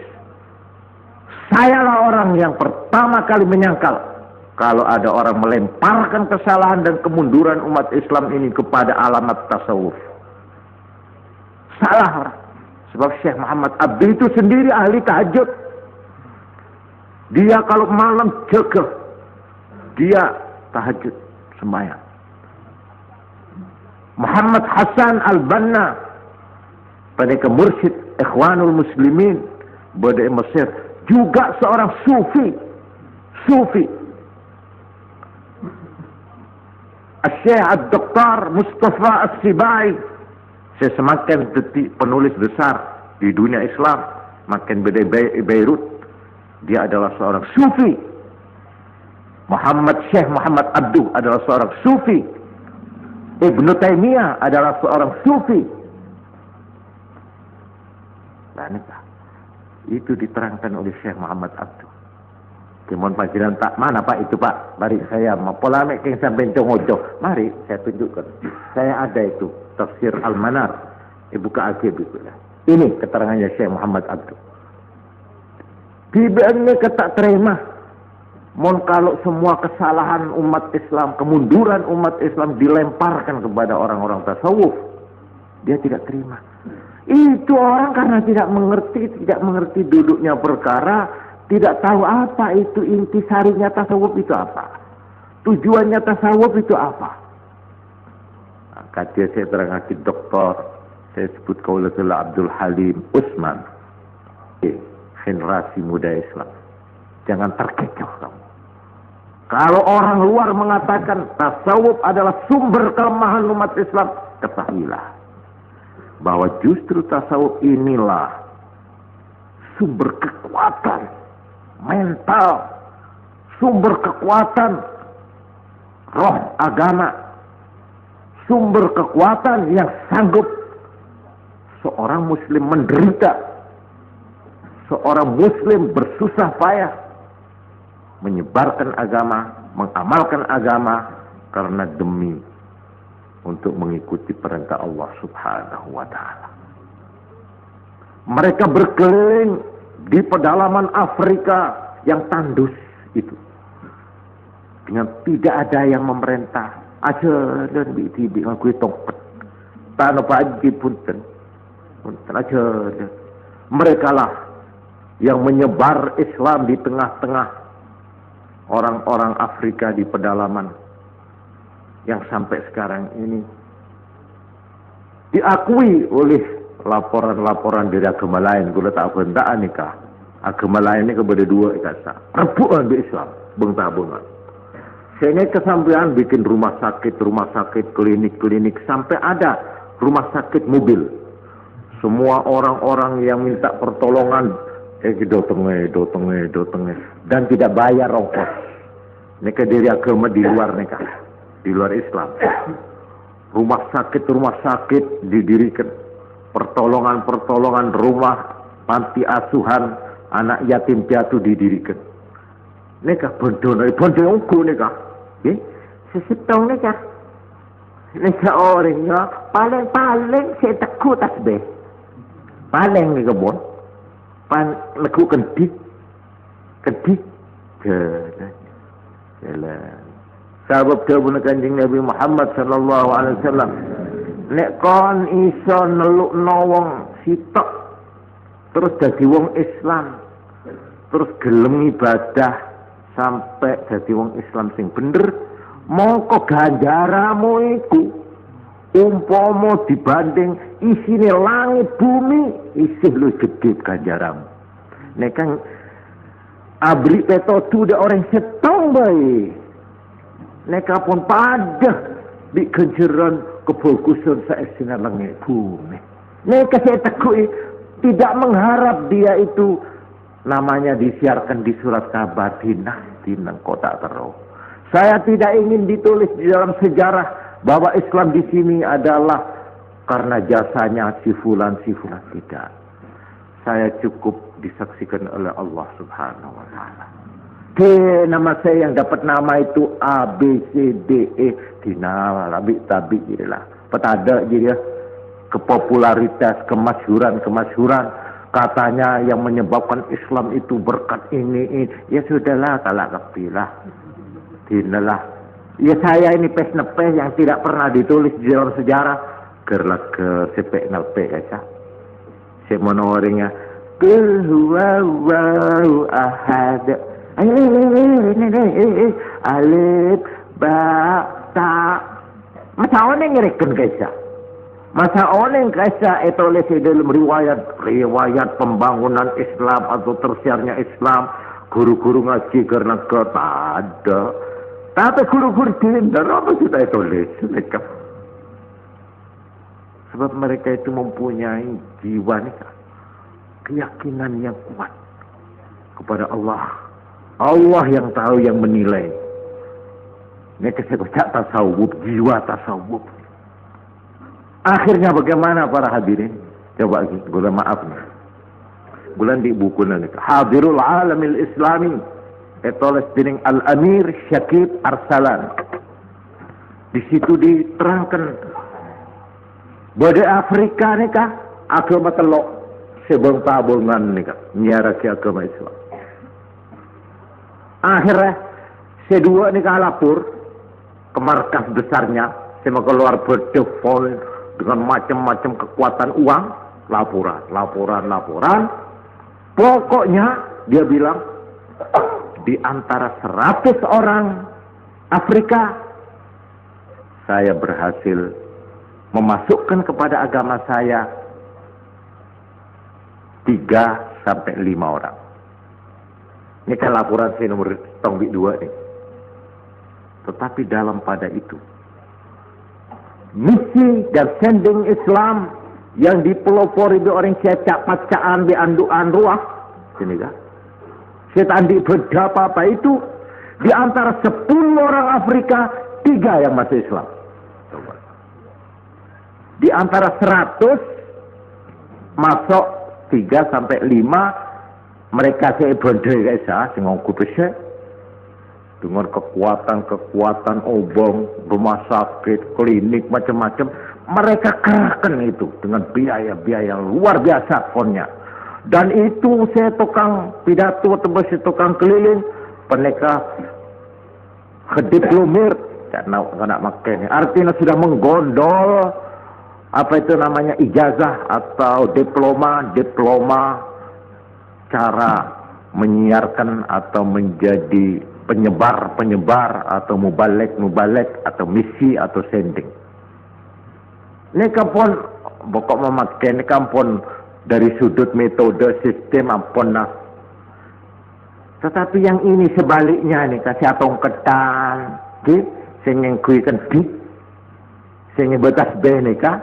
sayalah orang yang pertama kali menyangkal kalau ada orang melemparkan kesalahan dan kemunduran umat Islam ini kepada alamat tasawuf. Salah orang. Sebab Syekh Muhammad Abduh itu sendiri ahli tahajud. Dia kalau malam jaga, dia tahajud sembahyang. Muhammad Hasan Al-Banna, pendekar mursyid Ikhwanul Muslimin Badai Mesir, juga seorang sufi. Syekh Ad-Doktor Mustafa As-Sibai, saya semakin penulis besar di dunia Islam, makin Beirut, dia adalah seorang sufi. Syekh Muhammad Abduh adalah seorang sufi. Ibnu Taimiyah adalah seorang sufi. Nah, itu diterangkan oleh Syekh Muhammad Abduh. Kemon panjenengan tak mana Pak itu Pak? Mari saya mau polemik yang sampai ngojo. Mari saya tunjukkan. Saya ada itu tafsir Al-Manar. Buka aja gitu lah. Ini keterangannya Syekh Muhammad Abduh. Ini kata terima. Mon kalau semua kesalahan umat Islam, kemunduran umat Islam dilemparkan kepada orang-orang tasawuf, dia tidak terima. Itu orang karena tidak mengerti duduknya perkara. Tidak tahu apa itu intisarinya tasawuf itu apa. Tujuannya tasawuf itu apa. Kata saya terangkan doktor. Saya sebut Qaulatul Abdul Halim Usman. Generasi muda Islam. Jangan terkecoh kamu. Kalau orang luar mengatakan tasawuf adalah sumber kelemahan umat Islam, ketahuilah bahwa justru tasawuf inilah sumber kekuatan mental, sumber kekuatan roh agama, sumber kekuatan yang sanggup seorang muslim menderita, seorang muslim bersusah payah menyebarkan agama, mengamalkan agama karena demi untuk mengikuti perintah Allah Subhanahu wa taala. Mereka berkeliling di pedalaman Afrika yang tandus itu, dengan tidak ada yang memerintah. Aja dan bibi ngaku tongpet tanpa pagi punten aja. Mereka lah yang menyebar Islam di tengah-tengah orang-orang Afrika di pedalaman yang sampai sekarang ini diakui oleh laporan-laporan dari agama lain. Kalau tak bentaan nikah agama lain ini kepada dua ikasa rebuan di Islam bengta-bengan. Sehingga kesampean bikin rumah sakit, klinik, sampai ada rumah sakit mobil. Semua orang-orang yang minta pertolongan dotenge dan tidak bayar ongkos. Mereka dari agama di luar Islam. Rumah sakit didirikan, pertolongan rumah panti asuhan anak yatim piatu didirikan. Neka bondo ugo neka. Sesip tong neka. Nika orangnya paling saya takut tasbih. Paling ni kebun. Lagu kedik. Jalan. Sahabat kabun Kanjeng Nabi Muhammad sallallahu alaihi wasallam. Nek kon iso nelukno wong sitok terus dadi wong Islam, terus gelem ibadah sampai dadi wong Islam sing bener, mongko ganjaramu iku umpama dibanding isine langit bumi isih lu gede ganjaramu. Nek kan abri petotu de orang setong bae. Nek pun pada di ganjaran kebagusan saesinan langit bumi. Nek saya tekui tidak mengharap dia itu namanya disiarkan di surat kabar dinang kotak terus. Saya tidak ingin ditulis di dalam sejarah bahwa Islam di sini adalah karena jasanya si fulan tidak. Saya cukup disaksikan oleh Allah Subhanahu wa taala. Nama saya yang dapat nama itu A B C D E dinal tabi jadilah. Petada jadi kepopularitas, kemasyhuran katanya yang menyebabkan Islam itu berkat ini. Ya sudahlah, talak kepilah. Dinalah. Ya saya ini pes-nepes yang tidak pernah ditulis di dalam sejarah. Gerlak ke sepek ngelpe ya. Semono orangnya Qul huwallahu ahad. Alif ba ta. Masa oneng ngereken kaisa. Masa oneng kaisa etoleh dalam riwayat pembangunan Islam atau tersiarnya Islam, guru-guru ngaji karena kata ada. Tapi guru-guru dinda apa sudah etoleh mereka. Sebab mereka itu mempunyai jiwa nih, keyakinan yang kuat kepada Allah. Allah yang tahu, yang menilai. Ini saya tasawuf, jiwa tasawuf. Akhirnya bagaimana para hadirin? Coba gula maaf nih. Bulan di buku nanti. Hadirul Alamil Islami. Etoles dening Al-Amir Syakib Arsalan. Di situ diterangkan bahwa Afrika nih kah agama telok sebang tabungan nih kah nyaraki agama Islam. Akhirnya kedua nih kah lapor ke markas besarnya, sama keluar berdefault dengan macam-macam kekuatan uang, laporan. Pokoknya dia bilang di antara 100 orang Afrika saya berhasil memasukkan kepada agama saya 3-5 orang. Ini kan laporan saya nomor 2 nih. Tetapi dalam pada itu misi dan sending Islam yang dipelopori di orang cecak pacaan di anduan ruah sini kan. Setan di berapa apa itu di antara 10 orang Afrika 3 yang masuk Islam. Coba. Di antara 100 masuk 3-5 mereka saya berdiri guys sing nganggo pesek dengan kekuatan obong, rumah sakit, klinik macam-macam mereka kerahkan itu dengan biaya luar biasa fonnya. Dan itu saya tukang pidato atau saya tukang keliling mereka kediplomir karena makanya artinya sudah menggondol apa itu namanya ijazah atau diploma cara menyiarkan atau menjadi penyebar atau mubalek atau misi atau sending. Ini kampun pokok memakai ini kampun dari sudut metode sistem ampun nah. Tetapi yang ini sebaliknya nih kasih atong ketan, gitu, sing ngkuikan di, sing betas benika,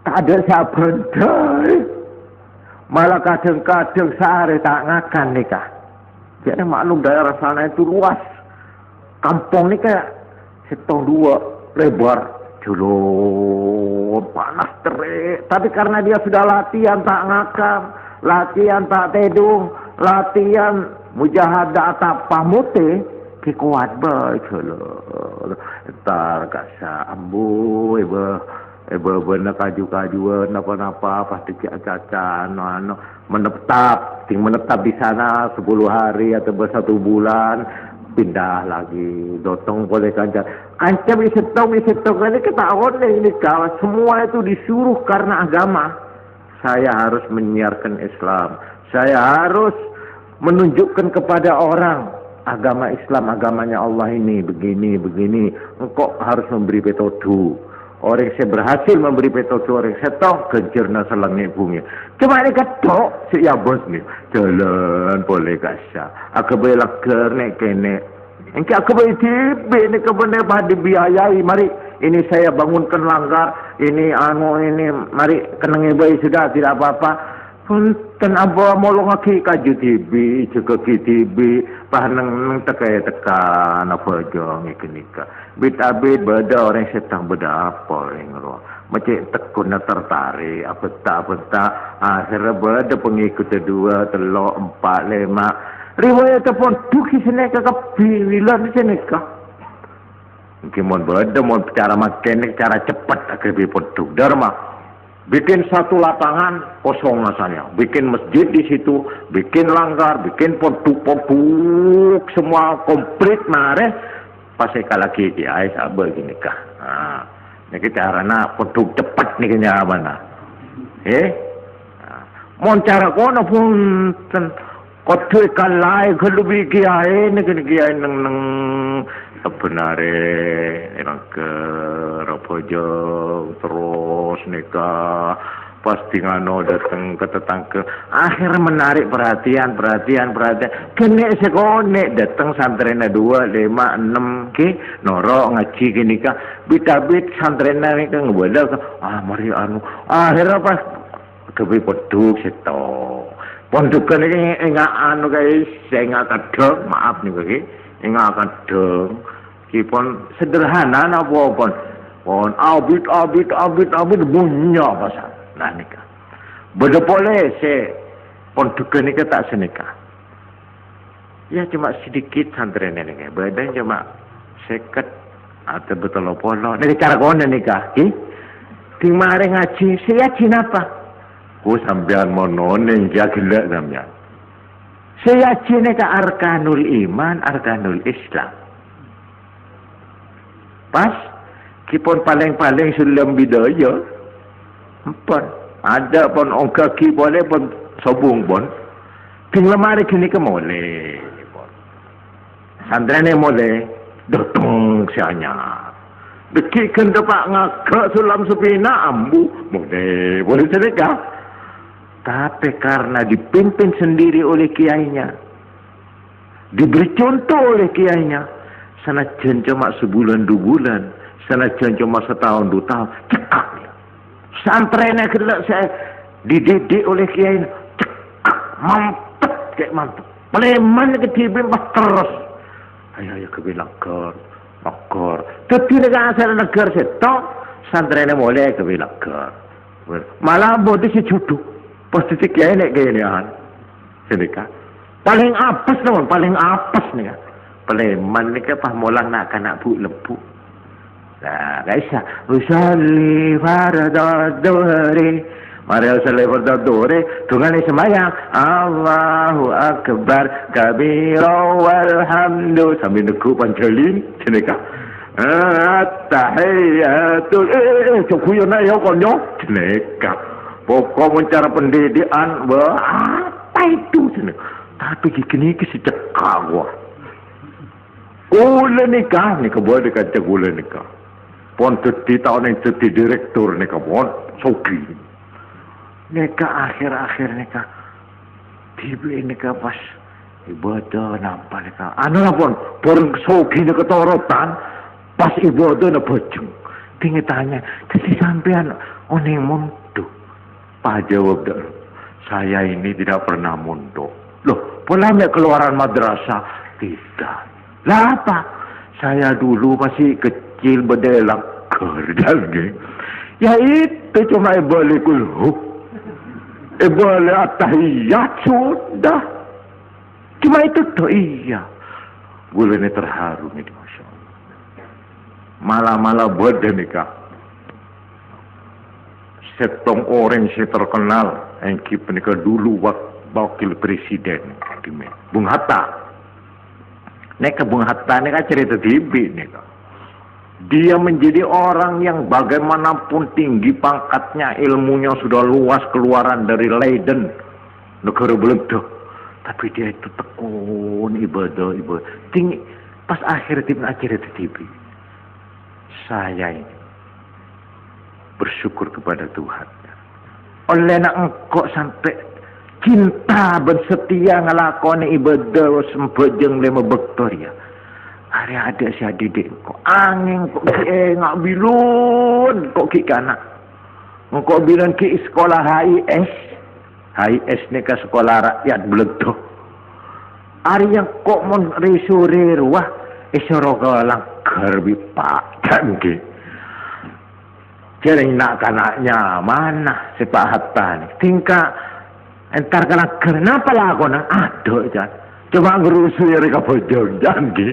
tak ada sabendai. Malah kadang-kadang sehari tak ngakan nikah. Jadi maklum daerah sana itu luas. Kampung ini kayak 1/2 lebar. Dulu panas terik. Tapi karena dia sudah latihan tak ngakan, latihan tak tedung, latihan mujahadah tak pamute, kuat baca tar kasa ambu bener kaju napa pasti caca menetap di sana 10 hari atau 1 bulan pindah lagi dotong boleh kancam isetong ini ketahuan ini kawan semua itu disuruh karena agama. Saya harus menyiarkan Islam, saya harus menunjukkan kepada orang agama Islam, agamanya Allah ini begini. Engkau harus memberi petodu. Orang saya berhasil memberi petodu, orang saya tahu kejerna selangit bumi. Cuma ini ketok si ya bos nih jalan boleh kasar. Aku belak kernek kene. Engkau aku boleh tiba ini kebenar pada biayai. Mari ini saya bangunkan langgar. Ini mari kenangi bayi sudah tidak apa-apa. Punten abo molong aki kaju tibi juga tibi pahanang tekan apa jong ikenika bit beda orang setang beda apa yang roh macam tekun tertarik apa tak akhirnya beda pengikut 2 3 4 5 riwayat pun duki seneka kepilan seneka mungkin beda mau cara makan cara cepat akhirnya pun duk dharma. Bikin satu lapangan kosong rasanya, bikin masjid di situ, bikin langgar, bikin poduk semua komplit mare pasai lagi ya sabar gini kah. Nah, ini caranya poduk cepat nih kenya mana. Mau cara kono pun kode kalai kelubi kiai nih neng sebenarnya ke rapojo terus nikah pasti ngano datang ke tetangga akhirnya menarik perhatian kene sekone datang santrena 2 5 6 ke noro ngaji gini kah bit santrena ini kan ngebadak mari akhirnya pas kebi poduk seto pondukan ini enggak guys saya enggak kadang maaf nih bagi enggak kadang pon sederhana napa pon abit bunya pasal nah nikah beda boleh se pon dukan nikah tak senikah ya cuma sedikit santren ini badan cuma 50 atau betul polo dari cara kono nikah di mare ngaji saya yakin apa ku sampean mononing jagila sampean saya yakin ka arkanul iman arkanul Islam pas kipon paling sulam bidaya pon ada pon ong kaki boleh pon sobung pon ting lemari kini ke mole pon sandrane mole dotong sianya bekikan depak ngagak sulam sepina ambu boleh sedekah tapi karena dipimpin sendiri oleh kiainya diberi contoh oleh kiainya sanajan cuma sebulan 2 bulan, sanajan cuma setahun 2 tahun, cekak ya. Santrennya kelak saya dididik oleh kiai, cekak, mantep. Peleman ketimbang pas terus. Ayo kebilang kor. Tapi negara setok, santrennya mulai kebilang kor. Malah bodoh si juduk, posisi kiai nek gayaan, sedekah. Paling apes nih kan. Peleman ni ke pahmolang nak bu lempu. Nah, guys, usalli farda dhuhri. Mari usalli farda dhuhri. Tunggu ni semayang. Allahu akbar kabira walhamdu. Sambil neku pancelin. Ceneka. At-tahiyatul. Cukup nak ya konyo. Ceneka. Pokok mencara pendidikan. Apa itu? Ceneka. Tapi gini si cekak gua. Ula nikah boleh dikata ula nikah. Pon teti tahun yang teti direktur nikah pon soki. Nikah akhir nikah. Tiba nikah pas ibadah nampak nikah. Anu lah pon soki nikah torotan pas ibadah nak bojong. Tinggi tanya, jadi sampean oning mundur. Pak jawab dah, saya ini tidak pernah mundur. Loh, pulang keluaran madrasah tidak. Lah apa? Saya dulu masih kecil berdelak kerja. Ya itu cuma balik kulhu. Balik atahiyat sudah. Cuma itu tuh iya. Gula ini terharu nih, Masya Allah. Malah-malah buat nih kak. Setong orang saya terkenal, yang kita dulu wakil presiden, Bung Hatta. Neka Bung Hatta ini kan cerita TV nih kak. Dia menjadi orang yang bagaimanapun tinggi pangkatnya, ilmunya sudah luas, keluaran dari Leiden, negara Belanda. Tapi dia itu tekun ibadah. Tinggi. Pas akhir TV. Saya ini bersyukur kepada Tuhan. Oleh nak engkau sampai cinta dan setia ngelakoni ibadah sempejeng lima bektor ya. Hari ada si adik engkau. Angin kok ngak bilun kok ki kanak. Engkau bilang ki sekolah HIS ni ke sekolah rakyat Beledo. Hari yang kok mon resore wah isoro galang gerbi pak dan ki. Jadi nak kanaknya mana si Pak Hatta ni. Tingkah entar kana kenapa lah kau nak aduh jan. Coba ngerusui mereka bojong jan ki.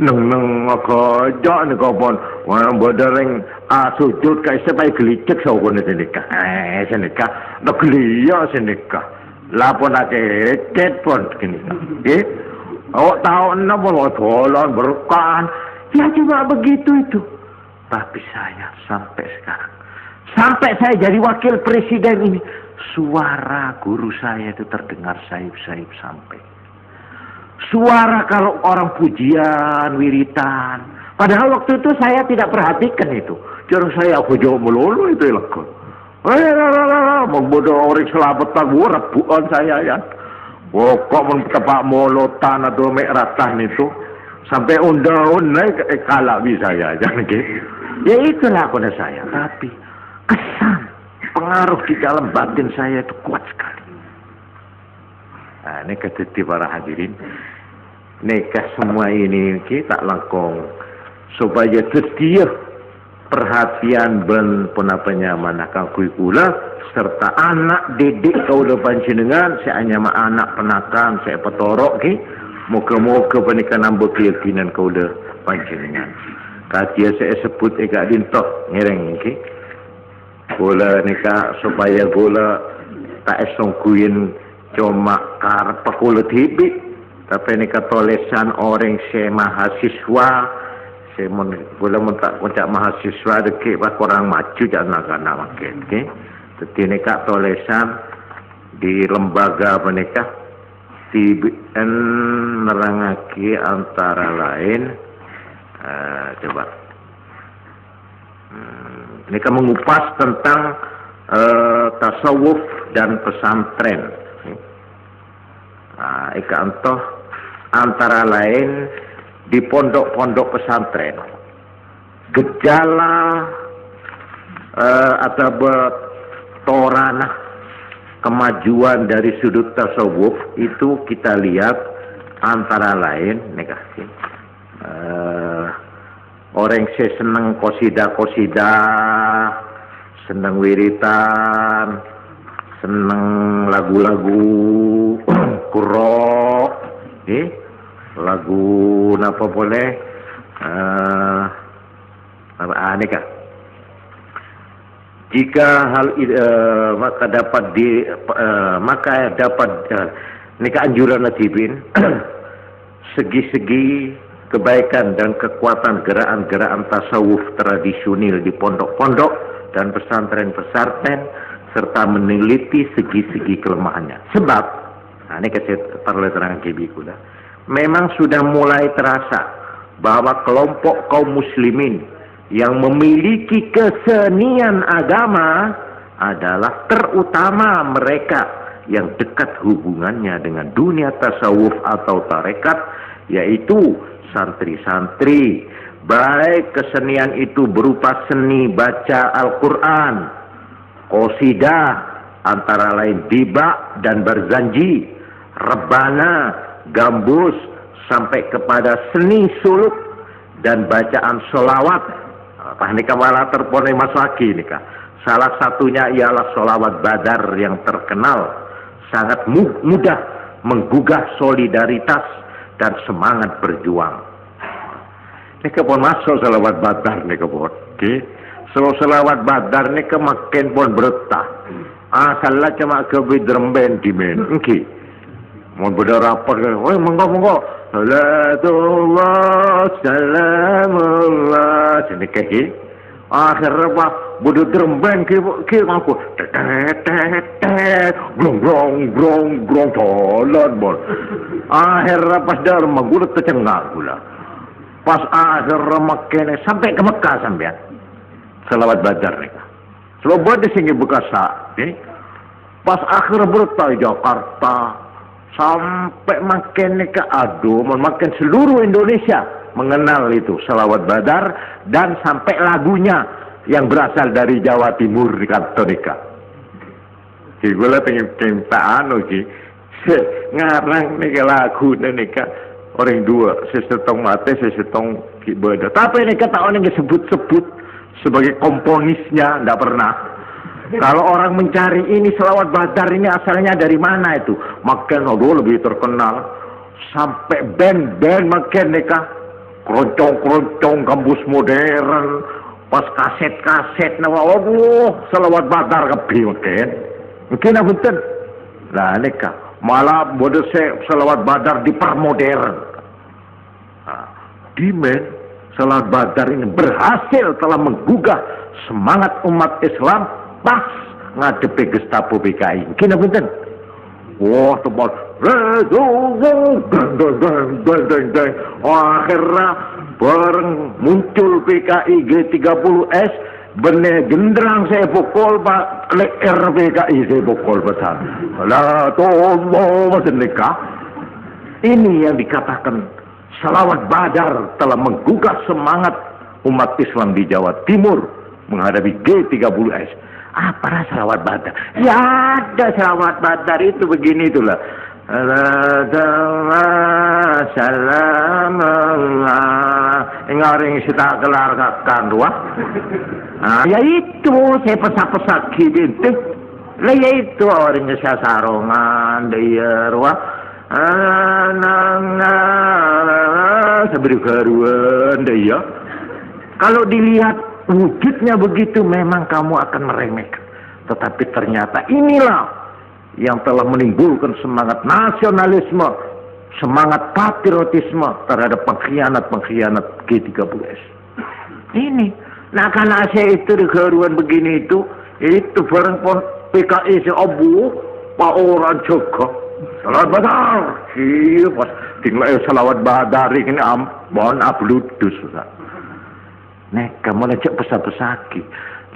Neng aku jangan kau pun orang berdereng sujud kai sampai gelicek sahaja ni senika. Senika, nak gelia senika. Lapon ada ket pun kini. Awak tahu nama lo tolong berkan. Ya cuma begitu itu. Tapi saya sampai sekarang, sampai saya jadi wakil presiden ini, suara guru saya itu terdengar sayup-sayup sampai. Suara kalau orang pujian, wiritan. Padahal waktu itu saya tidak perhatikan itu. Jangan saya aku jauh melulu itu lagu. Membodoh orang selabatan rebuan saya ya. Kok menkepak molotan atau meratan itu. Sampai undang naik kalah bisa ya. Jangan gitu. Ya itulah kode saya. Tapi kesan, pengaruh di dalam batin saya itu kuat sekali. Nah, ini ketiti para hadirin. Nikah semua ini kita langkong supaya setia perhatian ben penapanya manakah kui kula serta anak didik kau depan jenengan saya hanya anak penakan saya petorok ki moga-moga pernikahan nambah keyakinan kau depan jenengan. Katia saya sebut eka dintok ngereng ki. Kula nikah supaya kula tak esongkuin cuma karpa kula tibik, tapi ini katolesan orang saya mahasiswa, saya boleh mentak puncak mahasiswa deki pak orang maju jangan nak makin, okay? Jadi ini katolesan di lembaga menikah TBN nerangaki antara lain, coba, ini kan mengupas tentang tasawuf dan pesantren. Ika antoh antara lain di pondok-pondok pesantren gejala atau torana kemajuan dari sudut tasawuf itu kita lihat antara lain negatif orang yang senang kosida senang wiritan senang lagu-lagu kurok, lagu apa boleh, aneh kah? Jika hal maka dapat nikah anjuran natibin segi-segi kebaikan dan kekuatan gerakan-gerakan tasawuf tradisional di pondok-pondok dan pesantren-pesantren serta meneliti segi-segi kelemahannya. Sebab, nah ini saya perlu terangkan kibiku dah. Memang sudah mulai terasa bahwa kelompok kaum muslimin yang memiliki kesenian agama adalah terutama mereka yang dekat hubungannya dengan dunia tasawuf atau tarekat, yaitu santri-santri. Baik kesenian itu berupa seni baca Al-Quran, qasidah, antara lain dibak dan berzanji, rebana, gambus, sampai kepada seni suluk dan bacaan solawat. Ini malah terpone masaki ini kah. Salah satunya ialah solawat Badar yang terkenal, sangat mudah menggugah solidaritas dan semangat berjuang. Ini pun masuk selawat badar nih pun. Selawat badar nih makin pun bertah. Asalnya cuma ke bidremben di men. Mau berdarapar kan? Oh monggo. Salatullah, salamullah. Sini kaki. Akhirnya pak bodoh dremben ki aku. Grong tolan bol. Akhirnya pas dar magulat tercengang pula. Pas akhirnya makin sampai ke Mekah sampean. Selawat badar nih. Selawat di sini bekas pas akhirnya bertai Jakarta sampai makin ke makin seluruh Indonesia mengenal itu selawat badar dan sampai lagunya yang berasal dari Jawa Timur di Katonika. Jadi gue pengen anu ngarang nih lagu nih orang dua sesetong mate sesetong kibada. Tapi ini kata orang yang disebut-sebut sebagai komponisnya nggak pernah. Kalau orang mencari ini selawat badar ini asalnya dari mana itu? Makin lebih terkenal sampai band-band makin nikah keroncong kampus modern pas kaset selawat badar kebi mungkin abunten lah nikah malah bodoh selawat badar dipermodern. Dimen selawat badar ini berhasil telah menggugah semangat umat Islam pas ngadepi Gestapo PKI. Mungkin abunten. Wah, tebal. Akhirnya bareng muncul PKI G30S bener genderang saya pukul pak leer PKI saya pukul besar. Lah tolong nikah. Ini yang dikatakan selawat badar telah menggugah semangat umat Islam di Jawa Timur menghadapi G30S. Apa selawat badar? Ya ada selawat badar itu begini itulah. Salamullah ngaring sita kelar kakan ruah. Ya itu saya pesak-pesak gitu. Lah ya itu orangnya saya sarongan dia ruah. Seberi karuan dia. Kalau dilihat wujudnya begitu memang kamu akan meremehkan. Tetapi ternyata inilah yang telah menimbulkan semangat nasionalisme, semangat patriotisme terhadap pengkhianat-pengkhianat G30S. Ini. Nah karena saya itu di keharuan begini itu bareng PKI seobu, Pak orang juga. Selawat badar. Iya pas tinggal selawat badar ini ampun abludus. Kamu ngecek pesaki.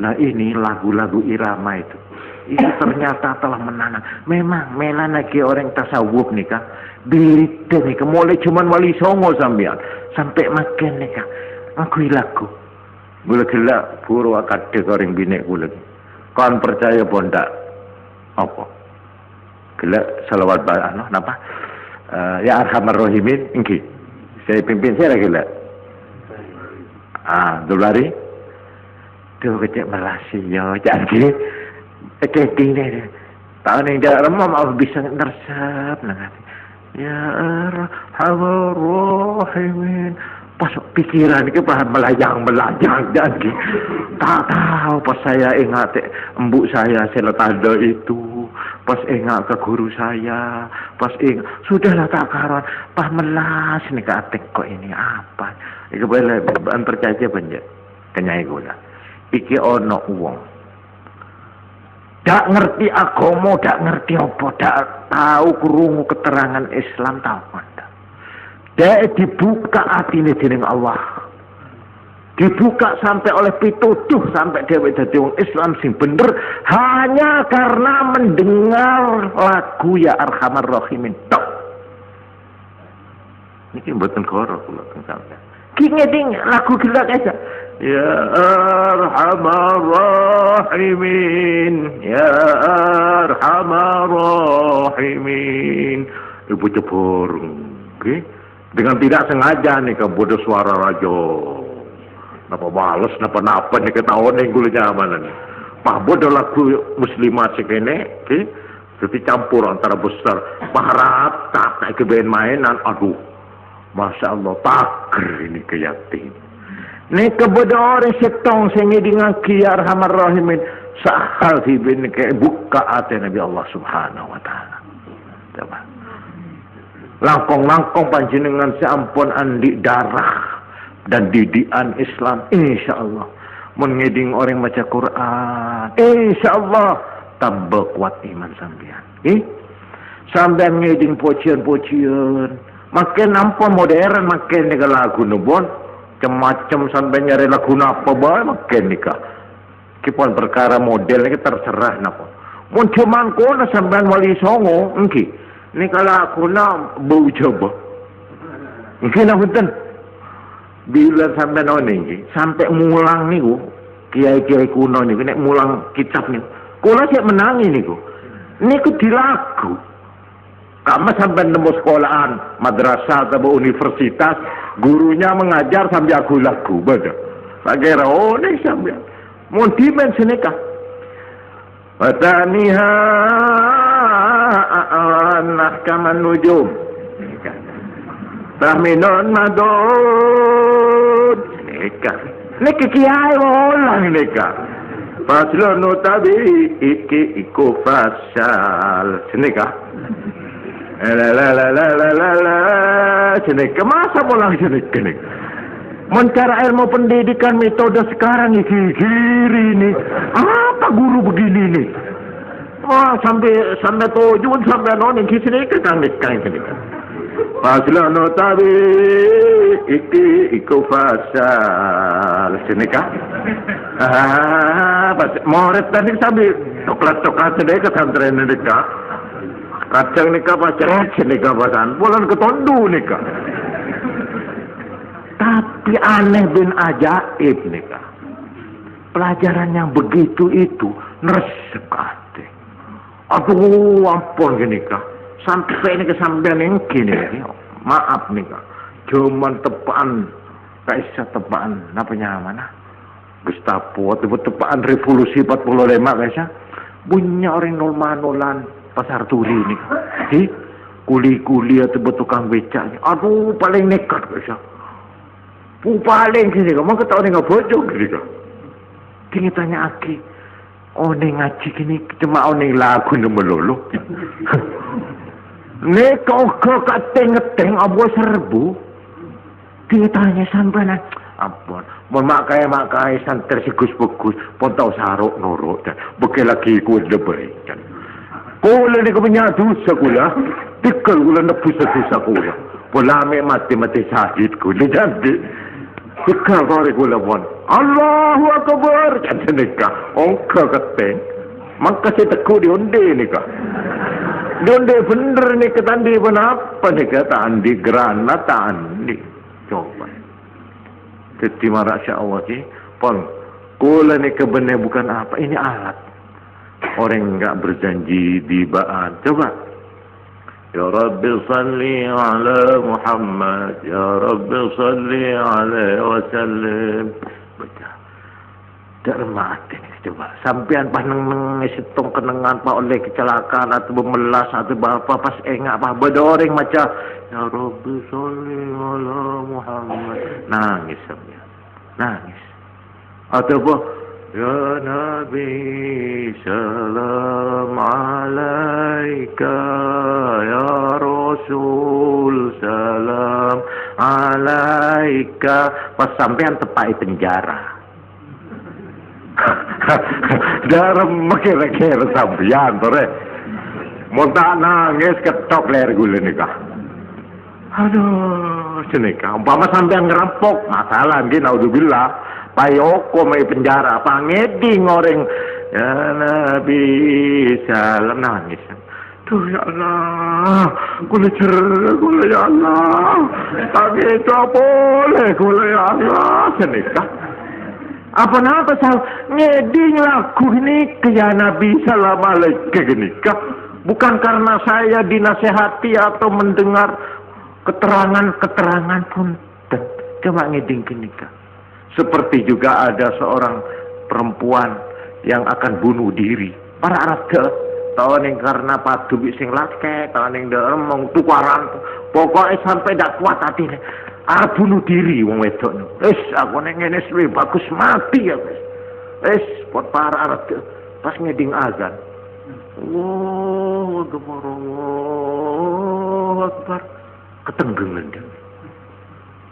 Lah ini lagu-lagu irama itu ternyata telah menanam. Memang melan lagi orang tasawuf nih kak. Beda nih kak. Mulai cuman wali songo sampai makan nih kak. Aku lagu. Gula gila purwa kade orang binek gula. Kau percaya bondak apa? Gila salawat bah napa? Ya Arhamar Rahimin ingki. Saya pimpin saya lagi lah. Dolari tuh kecek melasi yo jadi tinggi tahun yang dah remam aku bisa nersap nanti ya Arhamar Rahimin pas pikiran itu paham melayang jadi tak tahu pas saya ingat embuk saya tanda itu pas ingat ke guru saya pas ingat sudahlah tak karuan pas melas nih ke atek kok ini apa itu boleh percaya banyak kenyai gula iki ono uang dak ngerti agama dak ngerti apa dak tahu krungu keterangan Islam tahu anda dak dibuka atine dening Allah dibuka sampai oleh pituduh sampai dhewe dadi wong Islam sing bener hanya karena mendengar lagu Ya Arhamar Rahimin tok niki mboten karo kula sampeyan ngeding lagu gila aja Ya Arhamar Rahimin Ya Arhamar Rahimin ibu jebor dengan tidak sengaja nih ke bodoh suara rajo napa males napa nih ketahuan yang gue zaman nih pak bodoh lagu muslimat sekene jadi campur antara besar maharap tak kayak main mainan aduh Masya Allah, takr ini keyakin. Ini kepada orang setong sengi dengan kiyar hamar rahimin. Sahal hibin ke buka hati Nabi Allah Subhanahu wa ta'ala. Coba. Langkong-langkong panjenengan seampun andi darah dan didikan Islam. Insya Allah. Mengeding orang baca Quran. Insya Allah. Tambah kuat iman sampean. Sampean ngeding pocian-pocian. Makin ampun modern, makin nika lagu nubon. Macam sampai nyari lagu apa bae makin nika. Kipon perkara modelnya terserah napa. Mun cuman kono sampean wali songo, engki. Nika lagu na bau coba. Engki na benten. Bila sampean ono iki, sampai mulang niku, kiai-kiai kuno niku nek mulang kitab niku. Kula sik menangi niku. Niku dilagu. Kamu sampai nemu sekolahan, madrasah atau universitas, gurunya mengajar sambil aku lagu, betul. Tak kira, oh ini sambil. Mau dimensi nikah. Wataniha anak kaman nujum. Tahminun madud. Nikah. Nikah kiai ulang nikah. Faslun tabi iki iku fasal. Nikah. Jenik, masa pulang jenik. Mencari ilmu pendidikan metode sekarang ini kiri nih. Apa guru begini nih? Oh sampai tujuan sampai noning kisini kan ini. Pasal notabi iki iku fasal jenik ah. Pas murid tadi sambil coklat sedekah santren nikah. Kadang nikah pacaran, nikah pacaran, bulan ketondu nikah. Tapi aneh bin ajaib nikah. Pelajaran yang begitu itu neresep hati. Aduh, ampun nikah. Sampai ini kesampean yang gini. Maaf nikah. Cuman tepaan, kaisa tepaan, apa mana? Gestapo atau tepaan revolusi 45 kaisa. Punya orang nol-manolan. Pasar turi ini, kuli-kuli atau tukang becaknya, aduh paling nekat guys ya, paling sini, kamu ketahui nggak bocor gitu, kini tanya aki, oh neng ngaji kini cuma oh neng lagu nemelolo, nek kau ngeteng abu serbu, dia tanya sampean, ampun, mau makai santer sigus bagus, pun tahu sarok norok dan bekel lagi kuat lebay kan. Kula ni punya dosa kula. Tikal kula nebus dosa kula. Pulame mati sahid kula jadi. Tikal kore kula pun. Allahu Akbar. Jangan nikah. Ongka keteng. Maka saya teku dionde nikah. Dionde bener nikah tandi pun apa nikah tandi granat tandi. Coba. Jadi Masya Allah sih. Pon. Kula nikah bener bukan apa. Ini alat. Orang enggak berjanji di ba'an. Coba. Ya Rabbi salli ala Muhammad. Ya Rabbi salli alaihi wasallam. Baca. Dermat ini. Coba. Sampian pas ngesetong kenangan pak oleh kecelakaan atau memelas atau apa pas enggak apa. Bedoreng macam. Ya Rabbi salli ala Muhammad. Nangis sampian. Nangis. Atau apa? Ya Nabi salam alaika, ya Rasul salam alaika. Pas sampean tepai penjara. Dalam kira-kira sampean tore. Mau tak nangis ketok leher gula nikah. Aduh, senikah. Umpama sampean ngerampok, masalah dia naudzubillah. Payoko mai penjara, pangeding orang ya Nabi salam nangis. Tuh ya Allah, kula ya Allah, tapi itu boleh kula ya Allah senikah. Apa sal ngeding lagu ini ke ya Nabi salam alaikum nikah. Bukan karena saya dinasehati atau mendengar keterangan pun. Coba ngeding nikah. Seperti juga ada seorang perempuan yang akan bunuh diri. Para Arab tau ning karena padu sing lake, tau ning remong tukaran. Pokoknya sampai dak kuat atine. Arep bunuh diri wong wedok. Wis aku ning ngene wis bagus mati ya wis. Wis pot parah pas ngeding azan. Allahu Akbar. Allahu Akbar. Ketenggengan dia.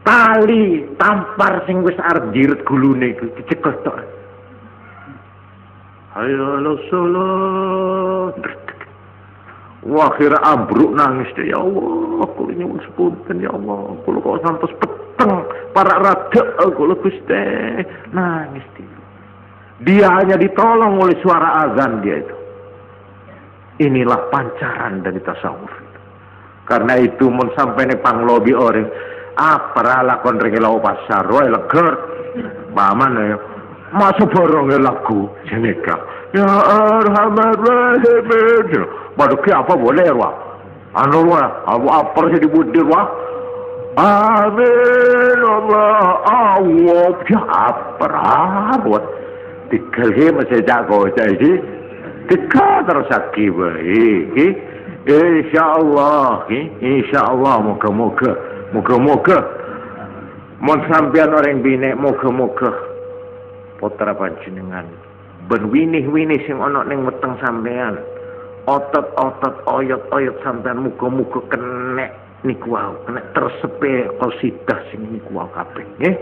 Tali tampar sing wis arep jiret gulune iku dicekel tok. Hayya ala shalah. Wah, kira ambruk nangis dia. Ya Allah, kula nyuwun sepunten ya Allah. Kula kok sampai peteng para rada kula Gusti. Nangis dia. Dia hanya ditolong oleh suara azan dia itu. Inilah pancaran dari tasawuf. Karena itu mun sampai ne panglobi orang apa lakon ringelau pasar wae leger. Paman ya. Masuk borong lagu jeneka. Ya Arhamar Rahimin. Baru ke apa boleh wah. Anu wah, apa sih dibudir wah. Amin Allah Allah ya apa buat dikali masih jago jadi dekat terus aki baik. Insyaallah moga-moga mon sampean orang bine moga-moga putra panjenengan ben winih-winih sing ana ning weteng sampean otot-otot oyot-oyot sampean muga-muga kena niku wae kena tersepe qasidah sing niku wae kabeh nggih.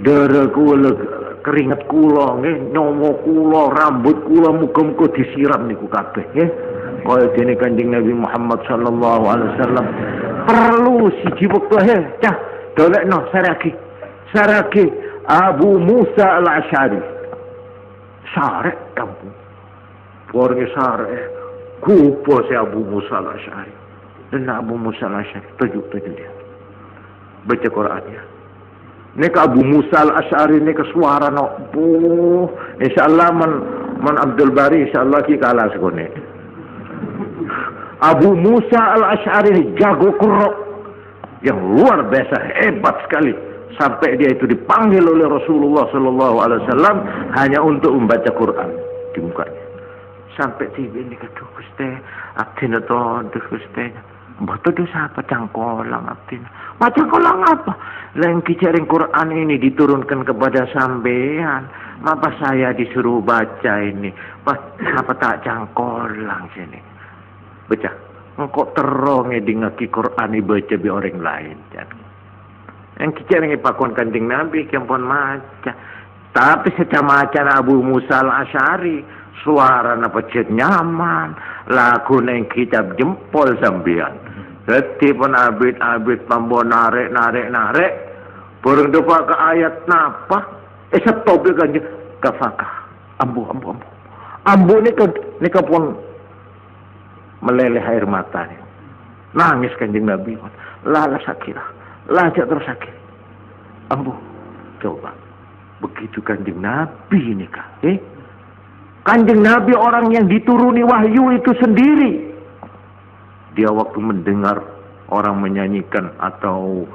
Darah kula keringet kula nggih nyawa kula rambut kula muga-muga disiram niku kabeh nggih. Kaya dene Kanjeng Nabi Muhammad sallallahu alaihi wasallam perlu siji wektu cah dolekno saraki Abu Musa al-Asy'ari sarek kampung warga sarek kupo si Abu Musa al-Asy'ari dan Abu Musa al-Asy'ari tujuh dia baca Qur'annya nek Abu Musa al-Asy'ari nek suara no insyaallah man Abdul Bari insyaallah ki kalah sekone Abu Musa al-Asy'ari jago Qur'an yang luar biasa hebat sekali sampai dia itu dipanggil oleh Rasulullah sallallahu alaihi wasallam hanya untuk membaca Quran di mukanya. Sampai tiba ini kata Gusti, abdina to Gusti. Mbah to siapa cangkolang abdina. Baca cangkolang apa? Lain kicaring Quran ini diturunkan kepada sampean. Mapa saya disuruh baca ini? Apa tak cangkolang sini? Baca. Engkau terong ngedingaki Quran baca bi orang lain. Yang kicaring pakon Kanjeng Nabi kempon maca. Tapi secara macan Abu Musa al-Asy'ari suara napa cet nyaman, lagu neng kitab jempol sambian. Dadi pun abid pambo narik. Burung depa ke ayat napa? Stop kan kafakah. Ambu. Ambu ni pun meleleh air mata. Nangis Kanjeng Nabi. Lala sakira. Lajak terus sakit. Ambu, coba. Begitu Kanjeng Nabi ini kan. Kanjeng Nabi orang yang dituruni wahyu itu sendiri. Dia waktu mendengar orang menyanyikan atau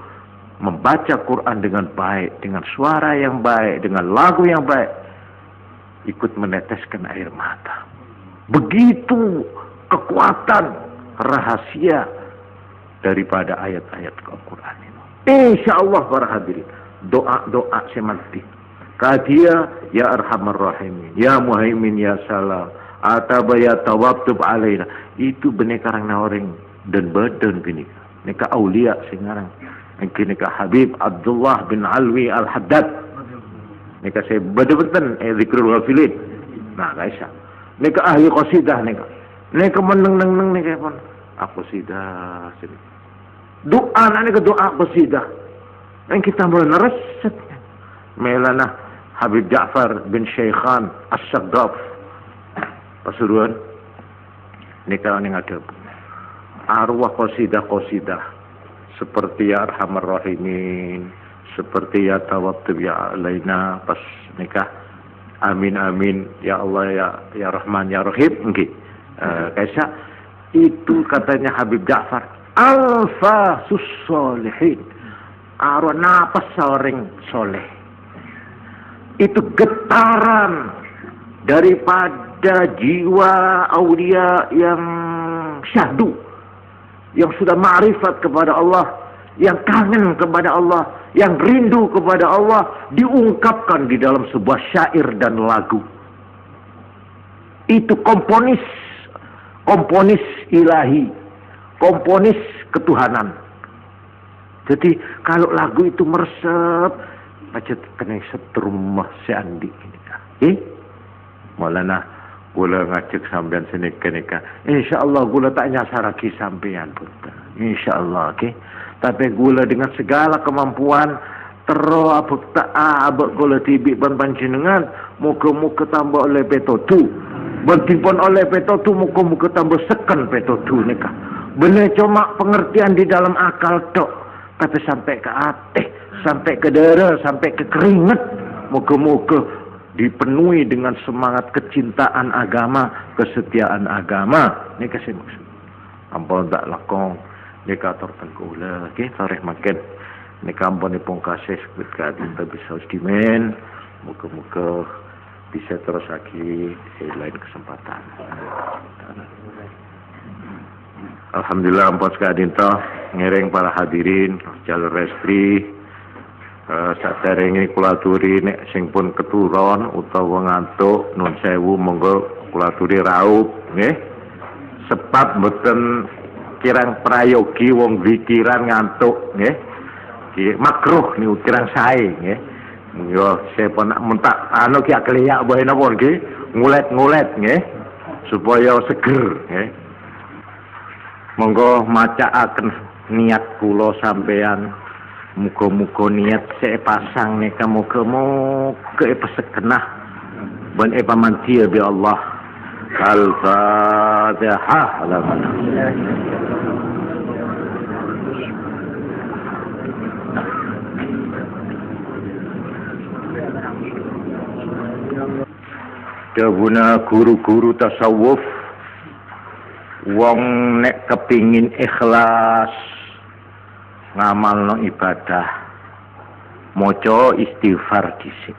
membaca Quran dengan baik, dengan suara yang baik, dengan lagu yang baik, ikut meneteskan air mata. Begitu kekuatan rahasia daripada ayat-ayat Al-Quran ini. Insyaallah para hadirin, doa semanti. Kadia ya Arhamar Rahimin, ya Muhaimin ya Salam, ataba ya Tawattub alaina. Itu benih karang orang dan badan gini. Nika aulia singarang. Nika Habib Abdullah bin Alwi Al-Haddad. Nika saya betul-betul zikrul ghafilin. Nah, guys. Nika ahli qasidah nika meneng nika pun aku qasidah sini. Doa nika doa qasidah. Yang kita mulai nereset. Melana Habib Ja'far bin Syekhan As-Saggaf. Pasuruan nika ning ada arwah qasidah seperti ya Arhamar Rahimin, seperti ya Tawattub ya alaina pas nikah. Amin ya Allah ya Rahman ya Rahim nggih. Kaisa itu katanya Habib Ja'far alfasus solihin. Arwah napas seorang soleh. Itu getaran daripada kepada jiwa aulia yang syahdu, yang sudah ma'rifat kepada Allah, yang kangen kepada Allah, yang rindu kepada Allah, diungkapkan di dalam sebuah syair dan lagu. Itu komponis ilahi, komponis ketuhanan. Jadi kalau lagu itu meresep, pacet kena setrum seandi ini. Maulana gula ngajak sampean senika. Insyaallah gula tak nyasar lagi sampean pun. Insyaallah, okey. Tapi gula dengan segala kemampuan tero abek tak abek gula tibik ban panjenengan, muka-muka tambah oleh petotu. Bentipun oleh petotu muka-muka tambah seken petotu nika. Benar cuma pengertian di dalam akal tok, tapi sampai ke hati, sampai ke darah, sampai ke keringat. Muka-muka dipenuhi dengan semangat kecintaan agama, kesetiaan agama. Ini kasih maksud. Ampun tak lakong, ini kator tengkula. Okay, tarikh makin. Ini kampun ni pun kasih sebut kita bisa dimen. Muka-muka bisa terus lagi di lain kesempatan. Alhamdulillah ampun sekadin toh ngiring para hadirin jalur restri. Sadereng ini kula aturi nek sing pun keturon utawa ngantuk nun sewu monggo kula aturi raup nggih. Sebab mboten kirang prayogi wong pikiran ngantuk nggih. Iki makruh niku kirang sae nggih. Yo sepo nak mentak anu ki akliyak bae napa nggih. Ngulet-ngulet nggih supaya seger nggih. Monggo macaaken niat kula sampean. Muka-muka niat saya pasang ni muka-muka pesekenah ban pamantia bi Allah. Al-Fatihah. Dawuna guru-guru tasawuf wong nek kepingin ikhlas ngamalno ibadah maca istighfar dhisik.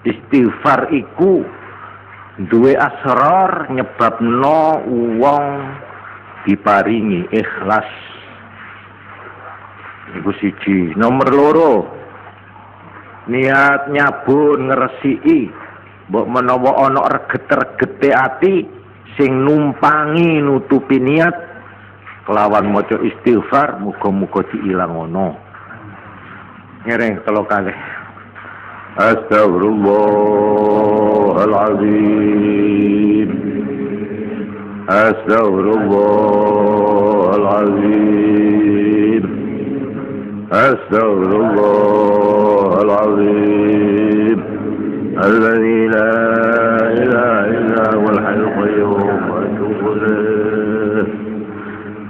Istighfar iku duwe asrar nyebabno wong diparingi ikhlas. Iku siji. Nomor loro, niat nyabun ngresiki mbok menawa ana reget-regete ati sing numpangi nutupi niat kelawan maca istighfar muga-muga diilangono. Ngereng telo kalih. Astaghfirullahalazim. Astaghfirullahalazim. Astaghfirullahalazim. Alladzi